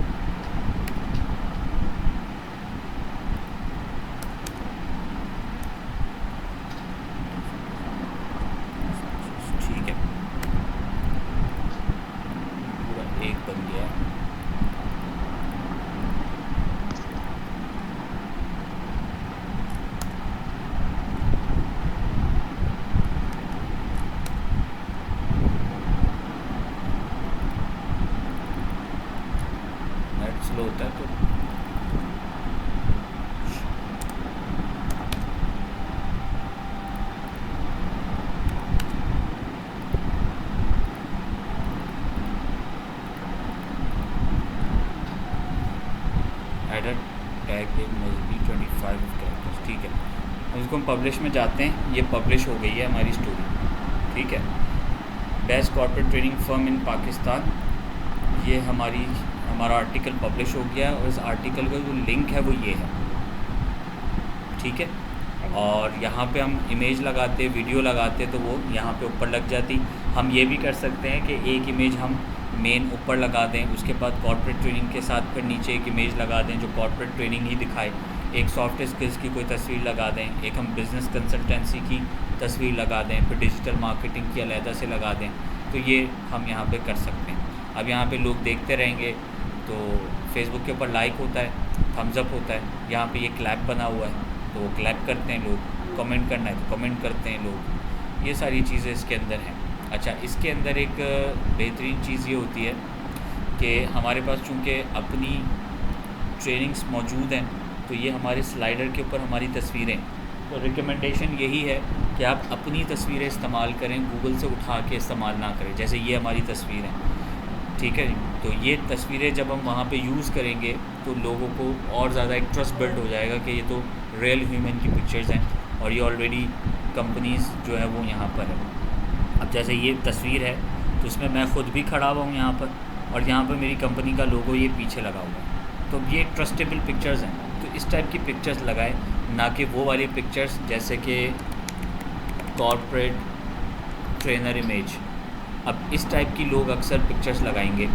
ठीक है, पूरा एक बन गया। नेट स्लो होता है तो adder tag must be 25 characters. ठीक है, अब इसको हम पब्लिश में जाते हैं। ये पब्लिश हो गई है हमारी स्टोरी। ठीक है, best corporate training firm in Pakistan, ये हमारा आर्टिकल पब्लिश हो गया और इस आर्टिकल का जो लिंक है वो ये है। ठीक है, और यहाँ पे हम इमेज लगाते, वीडियो लगाते तो वो यहाँ पे ऊपर लग जाती। हम ये भी कर सकते हैं कि एक इमेज हम मेन ऊपर लगा दें, उसके बाद कॉर्पोरेट ट्रेनिंग के साथ फिर नीचे एक इमेज लगा दें जो कॉर्पोरेट ट्रेनिंग ही दिखाए, एक सॉफ्ट स्किल्स की कोई तस्वीर लगा दें, एक हम बिज़नेस कंसल्टेंसी की तस्वीर लगा दें, फिर डिजिटल मार्केटिंग की अलहदा से लगा दें। तो ये हम यहाँ पे कर सकते हैं। अब यहाँ पे लोग देखते रहेंगे तो फेसबुक के ऊपर लाइक होता है, थम्स अप होता है, यहाँ पे ये क्लैप बना हुआ है तो वो क्लैप करते हैं लोग, कमेंट करना है तो कमेंट करते हैं लोग। ये सारी चीज़ें इसके अंदर हैं। अच्छा, इसके अंदर एक बेहतरीन चीज़ ये होती है कि हमारे पास चूँकि अपनी ट्रेनिंग्स मौजूद हैं तो ये हमारे स्लाइडर के ऊपर हमारी तस्वीरें, तो रिकमेंडेशन यही है कि आप अपनी तस्वीरें इस्तेमाल करें, गूगल से उठा के इस्तेमाल ना करें। जैसे ये हमारी तस्वीर है, ठीक है, तो ये तस्वीरें जब हम वहाँ पे यूज़ करेंगे तो लोगों को और ज़्यादा एक ट्रस्ट बिल्ड हो जाएगा कि ये तो रियल ह्यूमन की पिक्चर्स हैं और ये ऑलरेडी कंपनीज़ जो है वो यहाँ पर है। अब जैसे ये तस्वीर है तो इसमें मैं ख़ुद भी खड़ा हुआ हूँ यहाँ पर, और यहाँ पर मेरी कंपनी का लोगो ये पीछे लगा हुआ है, तो ये ट्रस्टेबल पिक्चर्स हैं। तो इस टाइप की पिक्चर्स लगाएं, ना कि वो वाली पिक्चर्स जैसे कि कॉर्पोरेट ट्रेनर इमेज। अब इस टाइप की लोग अक्सर पिक्चर्स लगाएंगे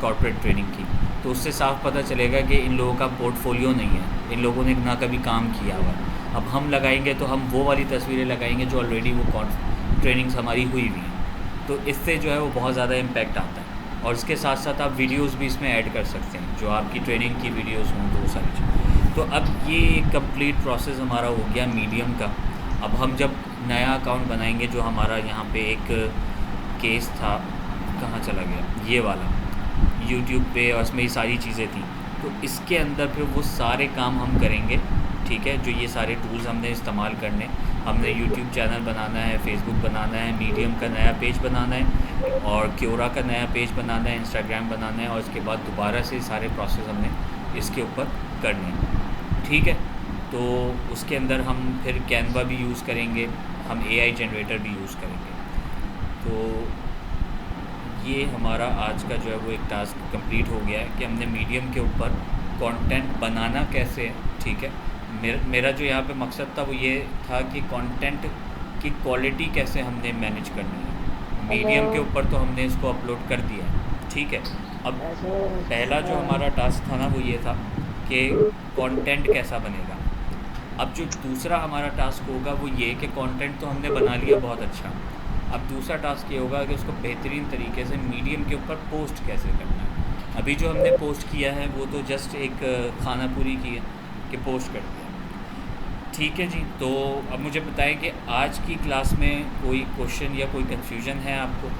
कॉर्पोरेट ट्रेनिंग की, तो उससे साफ पता चलेगा कि इन लोगों का पोर्टफोलियो नहीं है, इन लोगों ने ना कभी काम किया हुआ। अब हम लगाएंगे तो हम वो वाली तस्वीरें लगाएंगे जो ऑलरेडी वो ट्रेनिंग्स हमारी हुई हुई हैं, तो इससे जो है वो बहुत ज़्यादा इम्पैक्ट आता है। और इसके साथ साथ आप वीडियोस भी इसमें ऐड कर सकते हैं, जो आपकी ट्रेनिंग की वीडियोस हों, तो वो सारी चीज़। तो अब ये एक कंप्लीट प्रोसेस हमारा हो गया मीडियम का। अब हम जब नया अकाउंट बनाएंगे, जो हमारा यहाँ पे एक केस था, कहाँ चला गया, ये वाला यूट्यूब पे, और इसमें ये सारी चीज़ें थी, तो इसके अंदर फिर वो सारे काम हम करेंगे। ठीक है, जो ये सारे टूल्स हमने इस्तेमाल करने, हमने यूट्यूब चैनल बनाना है, फेसबुक बनाना है, मीडियम का नया पेज बनाना है, और क्योरा का नया पेज बनाना है, इंस्टाग्राम बनाना है, और उसके बाद दोबारा से सारे प्रोसेस हमने इसके ऊपर करने हैं। ठीक है, तो उसके अंदर हम फिर कैनवा भी यूज़ करेंगे, हम एआई जनरेटर भी यूज़ करेंगे। तो ये हमारा आज का जो है वो एक टास्क कंप्लीट हो गया है कि हमने मीडियम के ऊपर कंटेंट बनाना कैसे है, ठीक है। मेरा जो यहाँ पे मकसद था वो ये था कि कंटेंट की क्वालिटी कैसे हमने मैनेज करनी है। मीडियम के ऊपर तो हमने इसको अपलोड कर दिया है, ठीक है। अब पहला जो हमारा टास्क था ना वो ये था कि कंटेंट कैसा बनेगा। अब जो दूसरा हमारा टास्क होगा वो ये कि कंटेंट तो हमने बना लिया बहुत अच्छा, अब दूसरा टास्क ये होगा कि उसको बेहतरीन तरीके से मीडियम के ऊपर पोस्ट कैसे करना है। अभी जो हमने पोस्ट किया है वो तो जस्ट एक खाना पूरी की है कि पोस्ट कर दिया, ठीक है जी। तो अब मुझे बताएं कि आज की क्लास में कोई क्वेश्चन या कोई कन्फ्यूजन है आपको?